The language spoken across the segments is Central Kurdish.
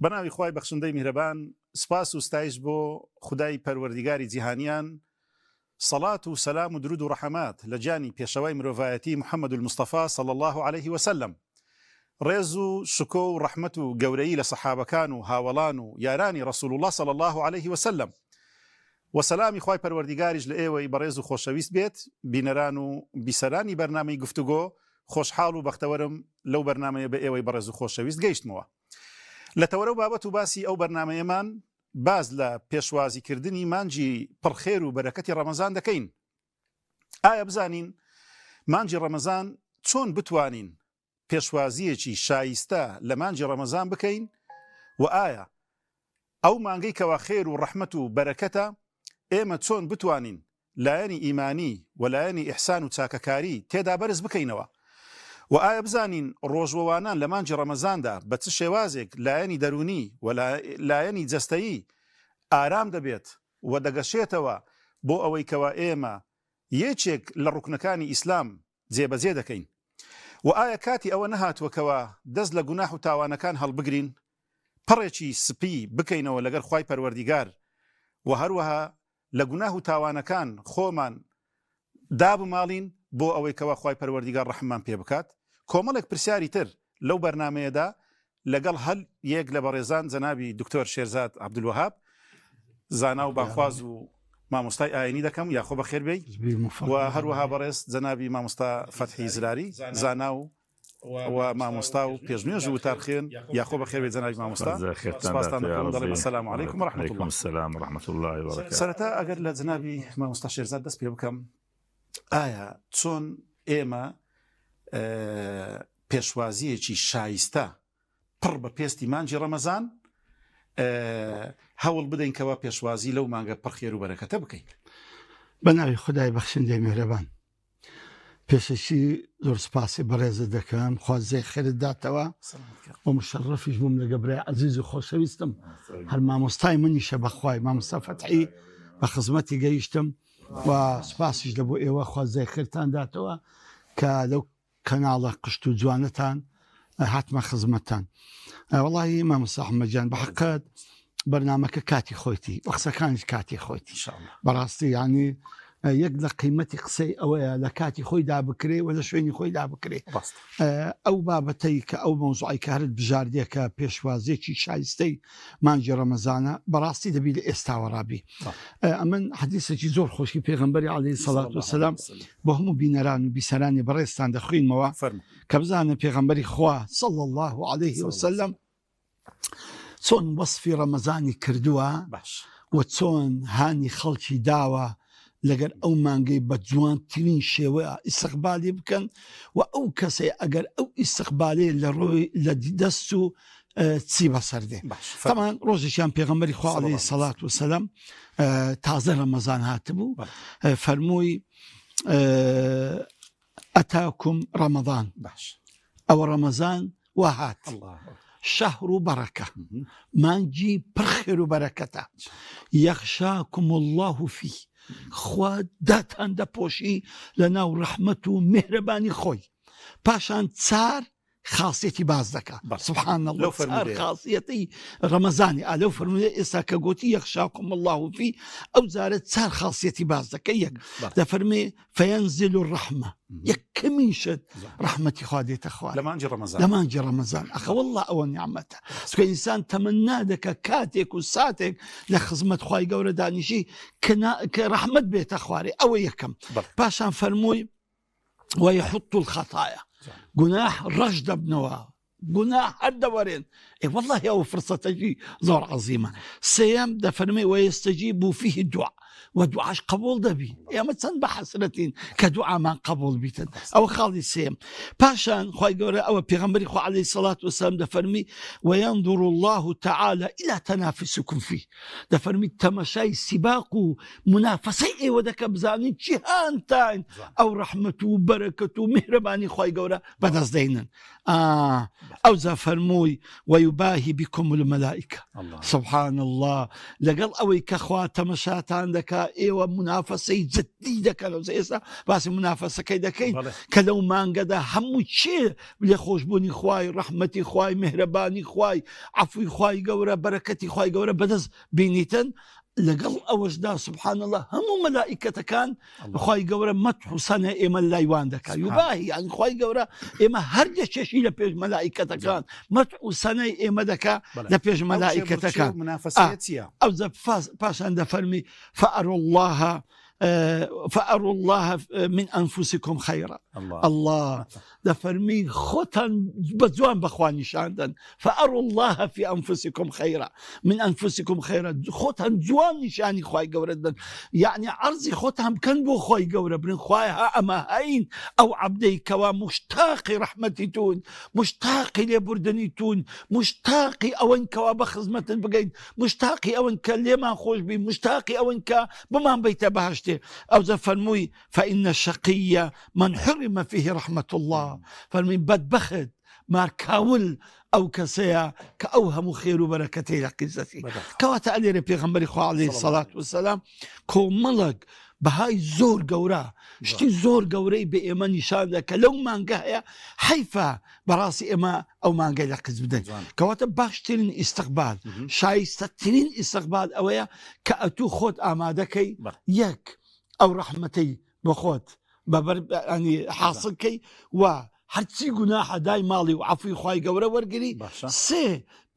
بەناوی خوای بەخشندەی میهرەبان سپاس و ستایش بۆ خودای پەروەردیگاری جیهانیان صلاة و سلام و درود و ڕەحەمات لە جانی پێشەوای مرۆڤایەتی محەممەد المستەفا صلی الله عليه وسلم ڕێز و شکۆ و ڕەحمەت و گەورەی لە سەحابەکان و هاوڵان و یارانی ڕەسوول الله صلی الله عليه وسلم و سەلامی خوای پەروەردیگاریش لە ئێوەی بەڕێز و خۆشەویست بێت بینەران و بیسەرانی بەرنامەی گفتوگۆ خۆشحاڵ و بەختەوەرم لەو بەرنامەیە بە ئێوەی بەڕێز و خۆشەویست گەیشتمەوە. لە تەوەرە و بابەت و باسی ئەو بەرنامەیەمان باز لە پێشوازیکردنی مانجی پڕخێر و بەرەکەتی ڕەمەزان دەکەین. ئایا بزانین مانجی ڕەمەزان چۆن بتوانین پێشوازیەکی شایستە لە مانجی ڕەمەزان بکەین و ئایا ئەو مانگەی کەوا خێر و ڕەحمەت و بەرەکەتە ئێمە چۆن بتوانین لایەنی ئیمانی و لایەنی ئیحسان و چاکەکاری تێدا بەرز بکەینەوە و ئایا بزانین ڕۆژوەوانان لە مانجی ڕەمەزاندا بە چ شێوازێک لایەنی دەرونی و لایەنی جەستەیی ئارام دەبێت و دەگەشێتەوە بۆ ئەوەی کەوا ئێمە یەکێک لە ڕوکنەکانی ئیسلام جێبەجێ دەکەین و ئایا کاتی ئەوە نەهاتووەکەوە دەست لە گوناح و تاوانەکان هەڵبگرین پڕێکی سپی بکەینەوە لەگەر خوای پەروەردیگار و هەروەها لە گوناح و تاوانەکان خۆمان دابماڵین بۆ ئەوەی کەوا خوای پەروەردیگار ڕەحممان پێ بکات. کۆمەڵێک پرسیاری تر لەو بەرنامەیەدا لەگەڵ هەل یەک لە بەڕێزان جەنابی دکتۆر شێرزاد عەبدولوەهاب زانا و باخواز و مامۆستای ئاینی دەکەم یاخۆ بەخێر بێی و هەروەها بەڕێز جەنابی مامۆستا فەتحی زراری زانا و مامۆستا و پێشنوێژ و تارخێن یاخۆ بەخێر بێت جەنابی مامۆستا. سپاستان دەکەم دەڵێم السلام عەلەیکم و ڕەحمەتوڵڵاه. السلام ورحمة الله وبركاته. سەرەتا ئەگەر لە جەنابی مامۆستا شێرزاد دەست پێ بکەم، ئایا چۆن ئێمە پێشوازیەکی شایستە پڕ بە پێستی مانجی ڕەمەزان هەوڵ بدەین کەوا پێشوازی لەو مانگە پڕخێر و بەرەکەتە بکەین؟ بەناوی خودای بەخشندەی میهرەبان، پێشەکی زۆر سپاسی بەڕێزت دەکەم، خوازای خێرت داتەوە و مشەڕەفیش بووم لەگە برای عەزیز و خۆشەویستم هەر مامۆستای منیشە بەخوای مامۆستا فەتحی بە خزمەتی گەیشتم و سپاسیش لە بۆ ئێوە خوازای خێرتان داتەوە کە لەو کەناڵە قشت و جوانەتان هاتمە خزمەتان. وەڵی مامۆستا ئەحمەدجان بەحەقەت بەرنامەکە کاتی خۆیتی و قسەکانیش کاتی خۆیتی بەڕاستی، یعنی یەک لە قیمەتی قسەی ئەوەیە لە کاتی خۆی دابکرێ و لە شوێنی خۆی دابکرێ. ئەو بابەتەی کە ئەو مەوزوعی کە هەرت بژاردێکە پێشوازێکی شایستەی مانجی ڕەمەزانە بەڕاستی دەبی لە ئێستاوە ڕابی. ئەمن حەدیثێکی زۆر خۆشی پێغەمبەری عەلەیهی سەڵات وسەلام بۆ هەموو بینەران و بیسەرانی بەڕێزتان دەخوێنمەوە کە بزانە پێغەمبەری خوا صلی الله عليه وسلم چۆن وەسفی ڕەمەزانی کردووە و چۆن هانی خەڵکی داوە لەگەر ئەو مانگەی بە جوانترین شێوە ئیستیقبالی بکەن و ئەو کەسەی ئەگەر ئەو ئیستیقبالێ لە ڕۆی لە دەست و چی بەسەردێ. تەمان ڕۆژێکیان پێغەمبەری خوا عەلەیهی سەڵات وسەلام تازە ڕەمەزان هاتبوو، فەرمووی ئەتاکم ڕەمەزان، ئەوە ڕەمەزان وا هات، شەهر و بەڕەکە، مانگی پڕ خێر و بەرەکەتە، یەخشاکم الله فیه، خوا داتان دەپۆشی لە ناو ڕەحمەت و میهرەبانی خۆی. پاشان چار خاصیەتی باز دەکات. سبحان الله، چار خاصیەتی ڕەمەزانی ئالەو فەرموویە ئێستا کە گوتی یەخشاکم الله فیه ئەو جارە چار خاصیەتی باز دەکەی. یەک دەفەرمێ فەینزل الرەحمە، یەکەمیشت ڕەحمەتی خوا دێتە خوار لە مانجی ڕەمەزان. ئەخە وەڵڵا ئەوە نیعمەتە، چکە ئینسان تەمەنا دەکە کاتێک و ساتێک لە خزمەت خوای گەورە دانیشی کە ڕەحمەت بێتە خوارێ. ئەوە یەکەم. پاشان فەرمووی وەیحوط الخەتایا، گوناح ڕەش دەبنەوە، گوناح هەر دەوەرێن. وەڵڵاهی ئەوە فرسەتەی زۆر عەزیمە. سێیەم دەفەرمێ وەیەستەجیب فیه دوعا، و دوعاش قبول دەبی. ئێمە چەند بە حەسرەتین کە دوعامان قبول بیتن. ئەوە خاڵی سێم. پاشان خوای گەورە ئەوە پێغەمبەری خوا عەلەیهی سەڵات وسەلام دەفەرمی وەینظر الله تعالى إلى تنافسكم فيه، دەفەرمی تەمەشای سیباق و منافەسەی ئێوە دەکە بزانین جیهانتان ئەو ڕەحمەت و بەرەکەت و میهرەبانی خوای گەورە بەدەست دەینن. ئەوجا فەرمووی وەیوباهی بکم المەلائکە. سبحان الله، لەگەڵ ئەوەی کە خوا تەمەشاتان دەکا ئێستا ئێوە منافەسەی جددی دەکەن و ئێستا باسی منافەسەکەی دەکەین بەڵێ. کە لەو مانگەدا هەموو چێ لێ خۆشببوونی خوای ڕەحمەتی خوای میهرەبانی خوای عەفوی خوای گەورە بەرەکەتی خوای گەورە بەدەست بینیتن لەگەڵ ئەوەشدا سبحان الله هەموو مەلائیکەتەکان خوای گەورە مەدح و سەنە ئێمە لایوان دەکات یوباهی یعنی خوای گەورە ئێمە هەر دەچێشی لە پێش مەلائیکەتەکان مەدح و سەنەی ئێمە دەکات لە پێش مەلائیکەتەکان منافەسەیە چییە؟ ئەو پاشان دەفەرمی فأروا الله من أنفسكم خيرا الله دفرمي خوتان بزوان بخواني شاندن فأروا الله في أنفسكم خيرا من أنفسكم خيرا خوتان جوان نشاني خواهي قوردن يعني عرضي خوتان كان بو خواهي قوربن خواهي أما هين أو عبدي كوا مشتاقي رحمتي تون مشتاقي لبردني تون مشتاقي أوان كوا بخزمة بقين مشتاقي أوان كليما خوش بي مشتاقي أوان بمان بيت بهشتي أو زفرموي فإن الشقي من حرم فيه رحمة الله فرمي بدبخت ماركاول أو كسيا كأوهم خير وبركته لقزتي كواتا ألي ربي غنبري خو عليه الصلاة والسلام كو ملق بهاي زور قورا شتي زور قوري بإيمان نشان ذاك لو مانقايا حيفا براسي إما أو مانقايا لقز بدن كواتا باشترين استقبال شايستترين استقبال أويا كأتو خود آمادكي يك أو رحمتي بخوت يعني حاصل كي و هرچی گوناح دای ماڵی و عەفوی خوای گەورە وەرگری سێ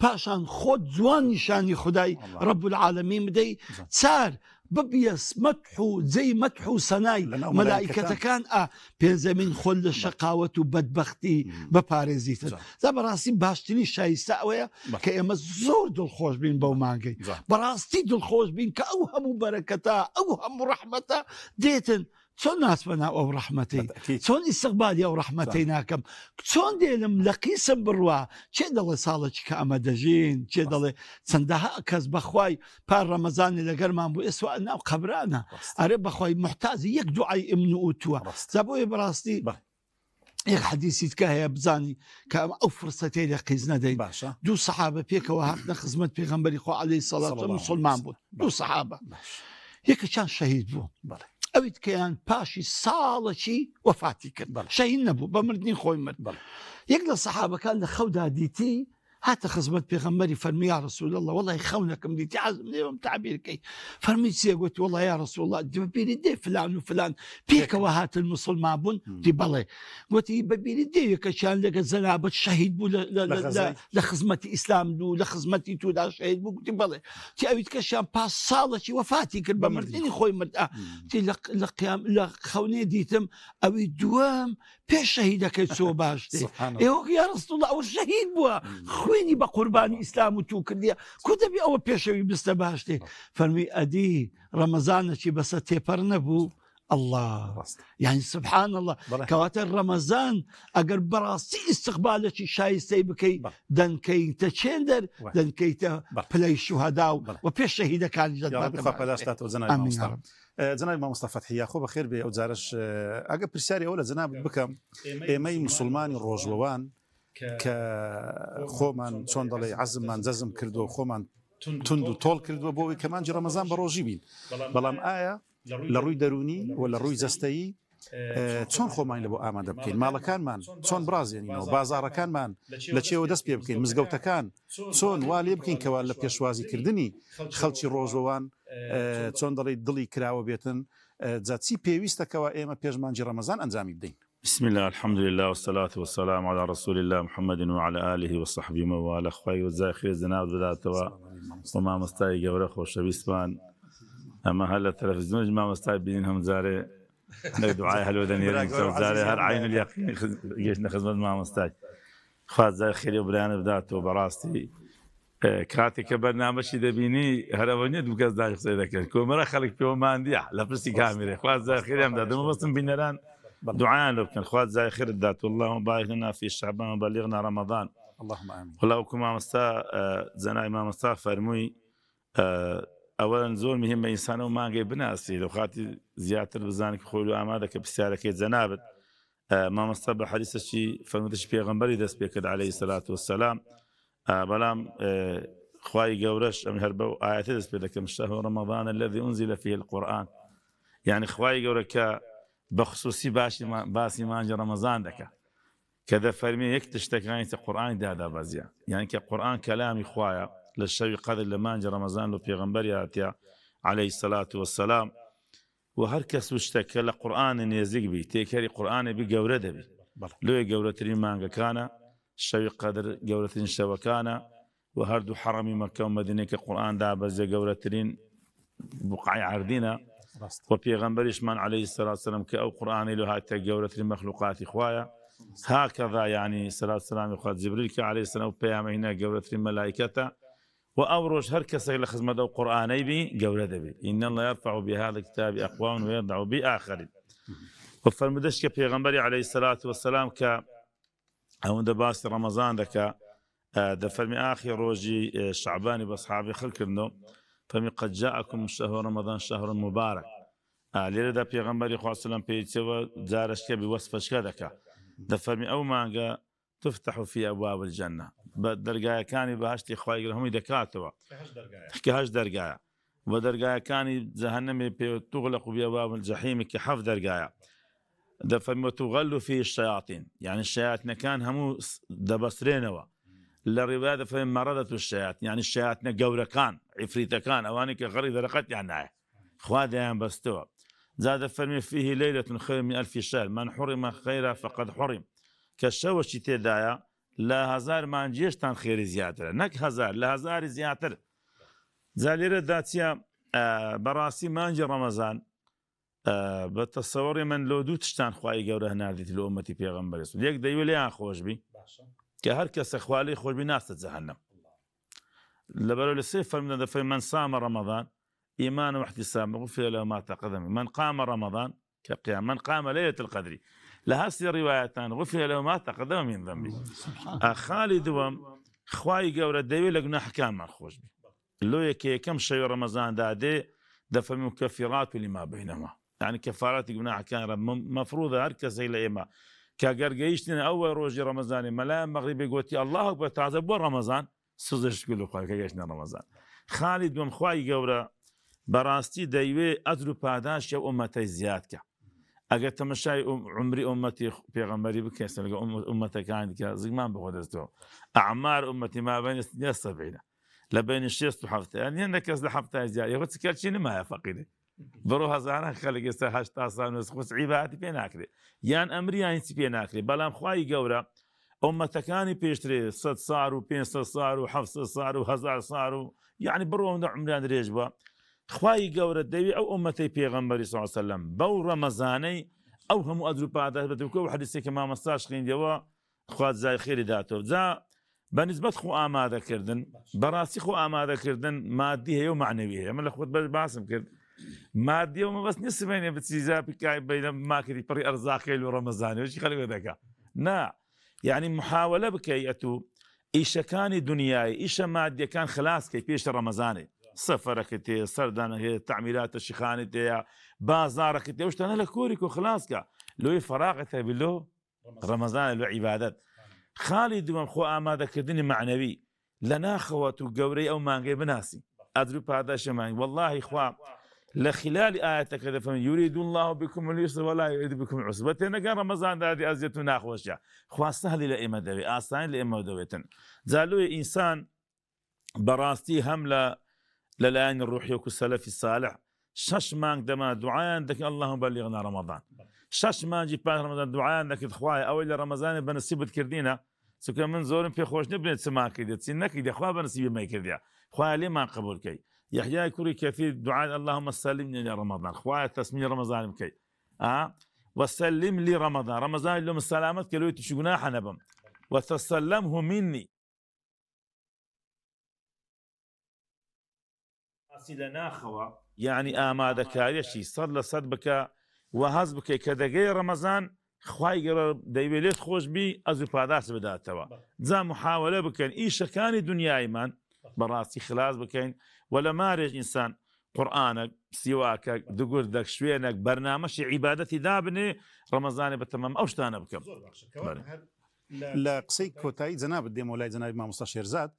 پاشان خۆت جوان نیشانی خدای رب العالمین بدەی چار ببیەس مەدح و جێی مەدح و سەنای مەلائیکەتەکان پێنجەمین خۆت لە شەقاوەت و بەدبەختی بپارێزیتن دا بەڕاستی باشترین شایستە ئەوەیە کە ئێمە زۆر دڵخۆش بین بەو مانگەی بەڕاستی دڵخۆش بین کە ئەو هەموو بەرەکەتە ئەو هەموو ڕەحمەتە دێتن چۆن ناسبنا ئەو ڕەحمەتەی چۆن ئیستیقبالی ئەو ڕەحمەتەی ناکەم چۆن دێنم لە قیسم بڕوا چێ دەڵێ ساڵێکی کە ئەمە دەژین چێ دەڵێ چەندەها کەس بەخوای پار ڕەمەزانی لەگەرمان بوو ئێستا ناو قەبرانە ئەرێ بەخوای محتاجی یەک دوعای ئیمن و ئوتووە زابۆیە بەڕاستی یەک حەدیثیت کە هەیە بزانی کە ئەو فرسەتەی لە قیز نەدەین دوو سەحابە پێکەوە هاتنە خزمەت پێغەمبەری خوا عەلەیهی سەڵات و موسڵمان بوون دوو سەحابە یەکێکیان شەهید بوو ئەویت کەیان پاشی ساڵێکی وەفاتی کرد شەهید نەبوو بە مردنی خۆی مرد یەک لە سەحابەکان لە خەودا دیتی هاتە خزمەت پێغەمبەری فەرمی یا رسول الله وەڵی خەونەکەم دیتی حەزم لێ بم تعبیرکەی فەرمی چییە گوتی وەڵی یا رسول الله بەبیری دێ فلان و فلان پێکەوە هاتن موسڵمان بوون دی بەڵێ گوتی بەبیری دێ یەکەشیان لەگە زەنابەت شەهید بوو لە خزمەتی ئیسلام و لە خزمەتی تودا شەهید بوو گوتی بەڵێ تی ئەویت کەشیان پاس ساڵێکی وەفاتی کرد بە مردنی خۆی مرد تی لە خەونێ دیتم ئەوی دووەم پێش شەهیدەکەی چۆ باشتێ ئێوە یا رسول الله ئەوە شەهید بووە خوێنی بە قوربانی ئیسلام و تو کردیە کو دەبی ئەوە پێشەوی بستە باشتێ فەرمی ئەدی ڕەمەزانێکی بەسە تێپەر نەبوو الله يعني سبحان الله كواتر رمضان اگر براسي استقبالك شايستي بكي دنكي تشندر دنكي بلاي الشهداء وبيش شهيدة كان جد جناب ما مصطفى فتحي خو بخير بي او زارش اگر برساري اولا جناب بكم ايمي مسلماني روجلوان ك خومن چون دلي عزم من جزم كردو خومن تندو طول كردو بوي كمان جي رمضان بروجي بين بلام آية لروي دروني ولا روي زستي چۆن خۆمان لە بۆ ئامادە بکەین ماڵەکانمان چۆن برازێنینەوە بازاڕەکانمان لە چێوە دەست پێ بکەین مزگەوتەکان چۆن وا لێ بکەین کەوا لە پێشوازیکردنی خەڵکی ڕۆژەوان چۆن دەڵێ دڵی کراوە بێتن جا چی پێویستەکەوە ئێمە پێشمانجی ڕەمەزان ئەنجامی بدەین. بسم الله الحمد لله والصلاة والسلام على رسول الله محمد وعلى آله وصحبه وآله خوي وزاخر زناب ذاتوا وما مستعي جورخ وشبيسبان أما هلا التلفزيون ما مستعي بينهم زاري دعاء هلو دنيا زاري هر عين اليقين جيشنا خدمة ما مستعي خاز زي خيري وبريان بذاته براستي كاتي كبرنامج دبيني هرونيت بكاز داخل سيدك كومرا خلق فيهم ما عندي لا برسي كاميرا خاز زي خيري هم دادم بس بينران دعاء لو كان خاز زي خير الذات اللهم بارك لنا في شعبان وبلغنا رمضان اللهم امين. والله كما مستا زنا امام مستا فرموي اولا زور مهم انسان وما جاي بناسي لو خاطي زياده بزانك خولو امادك بسالك زنابت ما مستا حديث شيء فرمتش بيغمبري دس بيكد عليه الصلاه والسلام بلام خواي قورش أم هربو آيات دەست شهر رمضان الذي أنزل فيه القرآن يعني خواي قورك بخصوصي باسي مانج رمضان دكا كذا فرمي يكتشتكاني القرآن دادا بازيا يعني كقرآن كلامي خوايا للشوي قدر لمانج رمضان لو بيغمبر عليه الصلاة والسلام وهركس وشتك لقرآن يزيق بي تيكري قرآن بقورة بي لو قورترين مانجا كان الشوي قدر قورترين شوى كان وهردو حرمي مكة ومدينة كقرآن دابا زي قورترين بقعي عردنا وبيغمبريش من عليه الصلاة والسلام كأو قرآن له هاي قورترين مخلوقات إخوايا هكذا يعني صلاة والسلام يقول جبريل عليه السلام وبيام هنا قورترين ملائكته وأوروش هركس إلى خزمة دو قرآني بي قورة بي إن الله يرفع بهذا الكتاب أقوام ويضع بآخرين وفرمدش كبيغمبري عليه الصلاة والسلام ك أو دباس رمضان دكا دفرمي آخر روجي شعباني بأصحابي خلق النوم فمي قد جاءكم شهر رمضان شهر مبارك ليلة دا بيغمبري خواه السلام بيتسوى زارش كبي وصفش كدكا دفرمي أو مانجا تفتح في أبواب الجنة بدرجايا كاني بهشتي خواي هم دكاتوا كهش درجايا ودرجايا كاني جهنم تغلق بأبواب الجحيم كحف درجايا دفرمي تغلوا فيه الشياطين يعني الشياطين كان همو دبسرينوا للرواية دفرمي مرضت الشياطين يعني الشياطين قورة كان عفريتة كان أواني كغري ذرقت يعني خوادها بستوى زاد فرمي فيه ليلة خير من 1000 شهر من حرم خيرا فقد حرم كالشوش تدايا لا هزار ما نجيش تان خير زيادة نك هزار لا هزار زيادة زاليرة ذاتيا براسي ما نجي رمضان بتصوري من لو دو تشتان خواهي قوره ناردي لأمتي بيغمبر يسود يك دايو ليان خوش بي كهركس اخوالي خوش بي ناس تتزهنم لبرو للصيف من صام رمضان إيمانا واحتسابا غفر له ما تقدم من قام رمضان كقيام من قام ليلة القدر لهاسي روايتان غفر له ما تقدم من ذنبي خالد وم خواي قورة دايو لقنا حكام ما خوش بي لو يكي كم شيء رمضان دادي دفع مكفرات لما بينهما يعني كفارات قلنا كان مفروضة هركس إلى إما كقرقيشتنا أول روجي رمضان ملا مغربي قوتي الله أكبر تعذب رمضان سوزش كله خواهي كيشنا رمضان خالد وم خواهي قورة براستي دايوي أدرو باداش يا أمتي زيادك أجا تمشي عمري أمتي بيغمبري بكيس أمتك عندك زمان بخدستو أعمار أمتي ما بين 70 لبين الشيست وحفته يعني أنك لحفته زيادة يقول تكلشيني ما يفقيني بروها زانا خلق يستحش تاصان وسخص عبادي بيناكلي يان أمري يعني بيناكلي بلام خواي قورة أمتكاني بيشتري 6 صار و500 صار و700 صار و1000 صار يعني بروهم عمران ريجبا خواي قورة ديوي أو أمتي بيغمبري صلى الله عليه وسلم بو رمضاني أو هم أدرو بعد بدوكو حديثي كما مستاش خين ديوا خوات زي خيري داتو زا بنسبة خو آمادة كردن براسي خو آمادة كردن مادية يو معنوية من الأخوات باسم كرد مادية وما بس نسبين بتسيزا بكاي بين ما كري بري أرزاقي ورمضاني وش خلي ذاك نا يعني محاولة بكيتو إيش كان دنياي إيش مادية كان خلاص كي بيش رمضاني سفرك تي سردان تعميرات الشيخاني تي بازارك تي وش أنا لكوريكو خلاص كا لو فراغته بالله رمضان له عبادات خالد من خو آماده كردني معنوي لنا خوات وقوري أو مانجي بناسي أدرو هذا شماني والله إخوة لخلال آياتك كذا فمن يريد الله بكم اليسر ولا يريد بكم العسر بتنا كان رمضان هذه أزيتنا خوشة خوا سهل لإما دوي آسان لإما دويتن زالو إنسان براستي هم للآن الروحي وكالسلف الصالح شش مانك دما دعاء عندك اللهم بلغنا رمضان شش ما جي بان رمضان دعاء عندك تخواي أول رمضان بنسيب كردينا سكان من زورن في خوش نبني تسمع كده تسينك يا خوا بنسيب ما يكرديا خوا لي ما قبول كي يحيى كوري كثير دعاء اللهم سلمني لرمضان خوا تسمي رمضان مكي وسلم لي رمضان لهم السلامة كلو تشجنا حنبم وتسلمه مني لنا خوا يعني آماده كاريشي صار لصدبك وهزبك كدقي رمضان خواي قرر دايبليت خوش بي ازو باداس بداتوا زا محاولة بكين ايش كان دنيا ايمان براسي خلاص بكين ولا مارج انسان قرآنك سواكك دقردك شوينك برنامج عبادتي دابني رمضان بتمام اوشتانا بكم لا قصي كوتاي زناب الديم ولا زناب ما مستشير زاد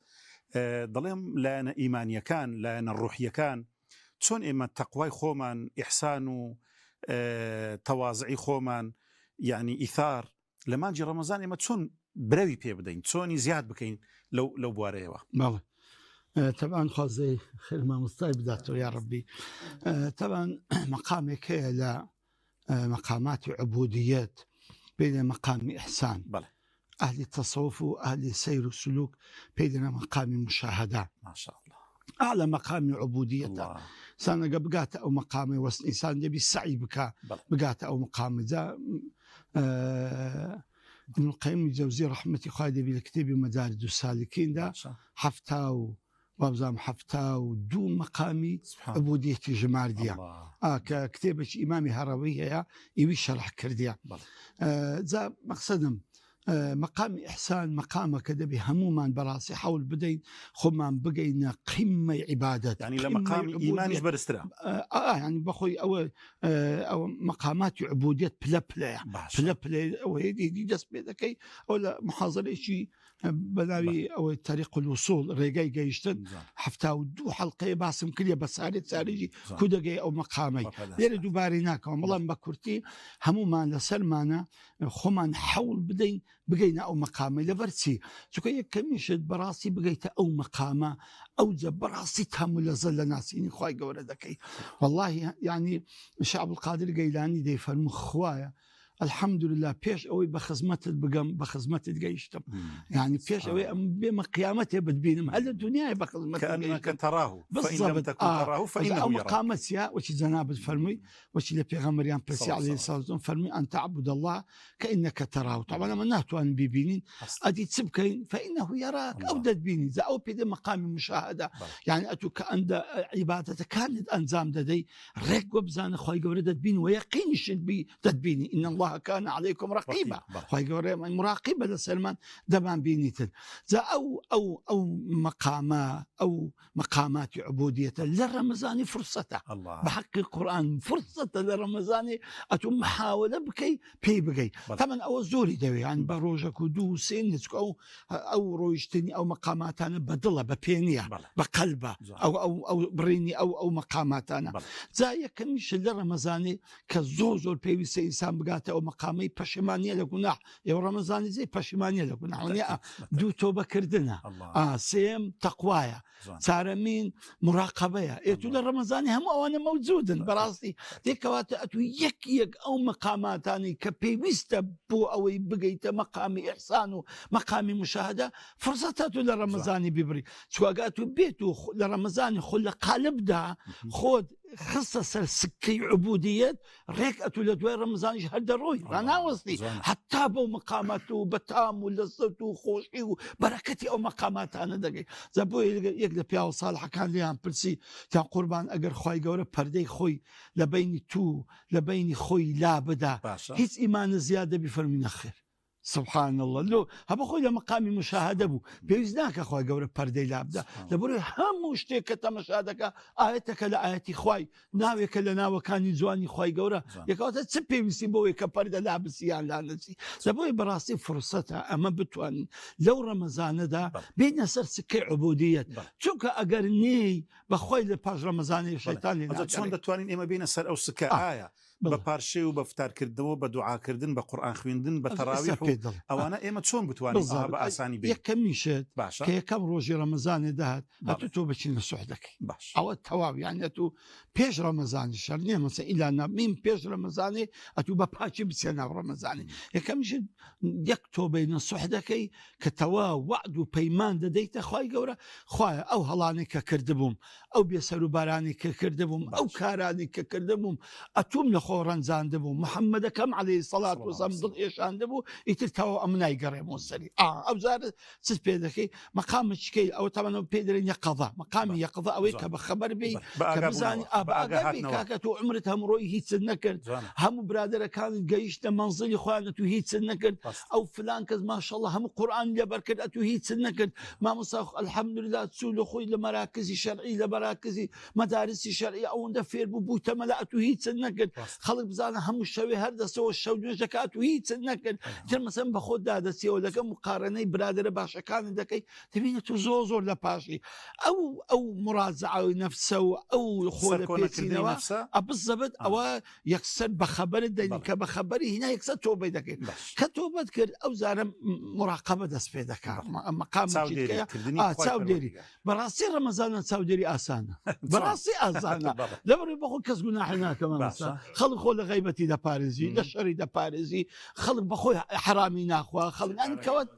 دەڵێم لایەنە ئیمانیەکان لایەنە ڕوحیەکان چۆن ئێمە تەقوای خۆمان ئیحسان و تەواضعی خۆمان یعنی ئیثار لە مانجی ڕەمەزان ئێمە چۆن برەوی پێ بدەین چۆنی زیاد بکەین لەو بوارەیەوە. بەڵێ طبعا خوازي خير ما مستعد بداته يا ربي. طبعا مقامك لا مقامات عبوديات بين مقام إحسان بله. أهل التصوف وأهل السير والسلوك بين مقام مشاهدة ما شاء الله أعلى مقام عبودية الله. سنة بقات أو مقام وسط إنسان يبي السعي بك بقات أو مقام ذا ابن القيم الجوزي رحمة خالدي بالكتاب مدارج السالكين ده حفتاو وابزام حفتاو دو مقامي عبودية جمال ديا ككتابة إمامي هروية يوي شرح كرديا ذا مقصدم مقام إحسان مقام كذا بهمومان براسي حول بدين خمان بقينا قمة عبادة يعني لمقام إيمان يجبر استرا يعني بخوي أو مقامات عبودية بلا أو هذه دس بيدكي أو محاضرة شيء بناوي أو طريق الوصول رجاي جيشتن حفتها ودو حلقة باسم كلية بس عارف سارجي كده جاي أو مقامي يردو باريناك والله بكرتي همومان لسلمانا خمان حول بدين بقينا أو مقامي لبرسي سكوية كميشد براسي بقيت أو مقامة أو براسي تهم لزل ناسيني خواي قوردكي والله يعني الشعب القادر قيلاني دي فرمخوايا الحمد لله بيش أوي بخزمت بقم بخزمت الجيشتم يعني بيش أوي بما قيامته بدبينم هل الدنيا بخزمت كأنك تراه فإن لم تكن تراه فإنه يراك. مقامت يا وش زناب الفرمي وش اللي في غمريان برسي عليه الصلاة والسلام فرمي أن تعبد الله كأنك تراه طبعا ما نهتو أن بيبينين أدي تسبكين فإنه يراك أو دبيني ذا أو بيد مقام مشاهدة يعني أتو كأن عبادة كانت أنزام ددي ريك وبزان خوي قورد دبيني ويقين شد بي دبيني إن الله كان عليكم رقيبا مراقبة لسلمان دبان بينيتن ذا أو مقامات عبودية لرمزاني فرصته بحق القرآن فرصة لرمزاني أتو محاولة بكي بي بكي طبعا أو زوري دوي يعني بروجك ودوسين أو روجتني أو مقامات أنا بدلة ببينية بقلبه أو بريني أو مقامات أنا ذا يكمش لرمزاني كزوزو البيوسي إنسان بقاته أو مقامي پشمانية لقناح يو رمضان زي پشمانية لقناح ونيا دو توبة كردنا سيم تقوايا سارمين مراقبية ايتو لرمضان هم وانا موجودا براسي ديك واتو يك او مقاماتاني كبيويستا بو او بقيت مقامي احسان مقامي مشاهدة فرصتاتو لرمضان بيبري سواقاتو بيتو لرمضان خل قالب دا خود خصص السكي عبوديات ريكأتو لدوي رمضان شهد الروي رانا وصلي حتى بو مقاماتو بتام ولذته خوشي وبركتي او مقامات انا دقي زبو يقدر بياو صالح كان لي عم برسي تاع قربان اجر خوي قوره بردي خوي لبيني تو لبيني خوي لا بدا هيس ايمان زياده بفرمين خير سبحان الله لو هبا خويا مقامي مشاهده بو بيزناك اخويا قوري بردي لابدا لبري هم مشتيك مشاهدك ايتك لايتي خوي ناويك لناو كان يزواني خويا قوري يكوت تسبي بيسيبوي كبرد لابس يعني لا نسي لبوي براسي فرصتها اما بتوان لو رمضان ده بين سرسكي عبوديه شوك اقرني بخوي لباج رمضان الشيطان هذا شلون دتوانين اما بين سر او سكا ايه بپارشي وبفتار كردن وبدعاء كردن بقرآن خويندن بتراويح أو أنا إما تشون بتواني بأساني بي يكميشت كي كم روجي رمضان دهت أتو بتشين سعدك أو التواب يعني أتو بيش رمضان الشرنية مثلا إلا أنا مين بيش رمضان أتو بباشي بسينا رمضان يكميشت يكتو بين سعدك كتواب وعد وبيمان ديت خواي قورا خواي أو هلاني كردبهم أو بيسروا باراني كردبهم أو كاراني كردبهم أتوم خوران زاندبو محمد كم عليه الصلاة والسلام ضد إيش عندبو يتلتوا أمناي قريم والسري أو زار سبيدك مقام الشكل أو طبعا بيدرين يقظة مقام يقظة أو يك بخبر بي كمزاني أبغى كاكتو عمرتها مروي هيت النكر هم برادر كان جيش منزلي خوانته هيت النكر أو فلان كز ما شاء الله هم قرآن لبركة أتو هيت النكر ما مصاخ الحمد لله تسول خوي لمراكز شرعي لمراكز مدارس شرعية أو ندفير ببوت ملأتو هيت النكر خەڵک بزانە هەموو شەوێ هەردەسەوە شەو نوێژەکات و هیچ نەکرد تر مەسەن بە خۆت دادەچیەوە لەگەڵ مقارنەی برادرە باشەکانی دەکەی دەبینێت تو زۆر لە پاشی ئەو مراجعەی نەفسە و ئەو خۆ لە پێچینەوە ئەبزەبت ئەوە یەکسەر بەخەبەرت دەنی کە بەخەبەری هینا یەکسەر تۆبەی دەکەیت کە تۆبەت کرد ئەو زارە مراقەبە دەست پێ دەکات مەقام چاودێری بەڕاستی ڕەمەزانە چاودێری ئاسانە بەڕاستی ئاسانە لەبەر بەخۆ کەس گوناحی ناکەمان خەڵک خۆ لە غیبەتی دەپارێزی لە شەڕی دەپارێزی خەڵک بەخۆی حرامی ناخوا خەڵکانی کەوت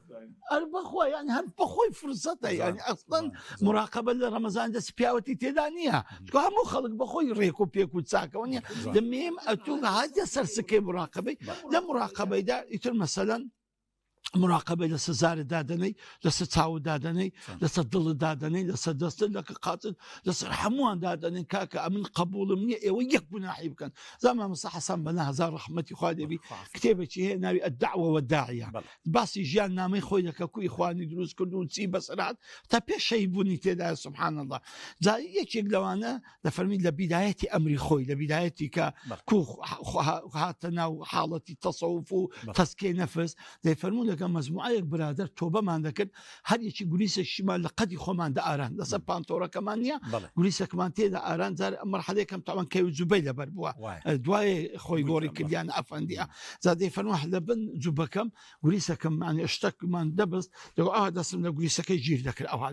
بەخۆی ینی هەر بەخۆی فرسەتە ینی ئەسڵەن مراقەبە لە ڕەمەزان دەست پیاوەتی تێدا نییە هەموو خەڵک بەخۆی ڕێک و پێک و چاکەوە نیە دەمێم ئەتوو هاجە سەرسکەی مراقەبەی لە مراقەبەیدا ئیتر مەسەلەن مراقبه لەسەر زارت دادنەی لەسەر چاوت دادنەی لەسەر دڵت دادنەی لەسەر دەستت لەکە قاتت لەسەر هەمووان دادنین کاکە ئەمن قبولم نییە ئێوە یەک گوناحی بکەن زامان مەسا حەسان بەنا هەزار ڕەحمەتی خوا دەبی کتێبێکی هەیە ناوی الدعوة والداعیە باسی ژیان نامەی خۆی دەکە کوی خوانی دروست کرد و چی بەسەرات تا پێش شەیبوونی تێدایە سبحان الله جا یەکێک لەوانە دەفەرمی لە بیدایەتی ئەمری خۆی لە بیدایەتی کە کو هاتە ناو حاڵەتی تەسەوف و تەسکیە نەفس دەیفەرموو لەگە مەزموعەیەک برادر تۆبەمان دەکرد هەر یەکی گولیسێکیمان لە قەدی خۆمان دە ئاران لەسەر پانتۆڕەکەمان نییە گولیسێکمان تێدا ئاران جار مەرحەلەیەکەم تاوان کەوی جوبەی لەبەر بووە دوای خۆی گۆڕی کردیان ئەفەندیە زا دەیفەرموو لە بن جوبەکەم گولیسەکەمانی شتێکمان دەبست دەستم لە گولیسەکەی گیر دەکرد ئەوها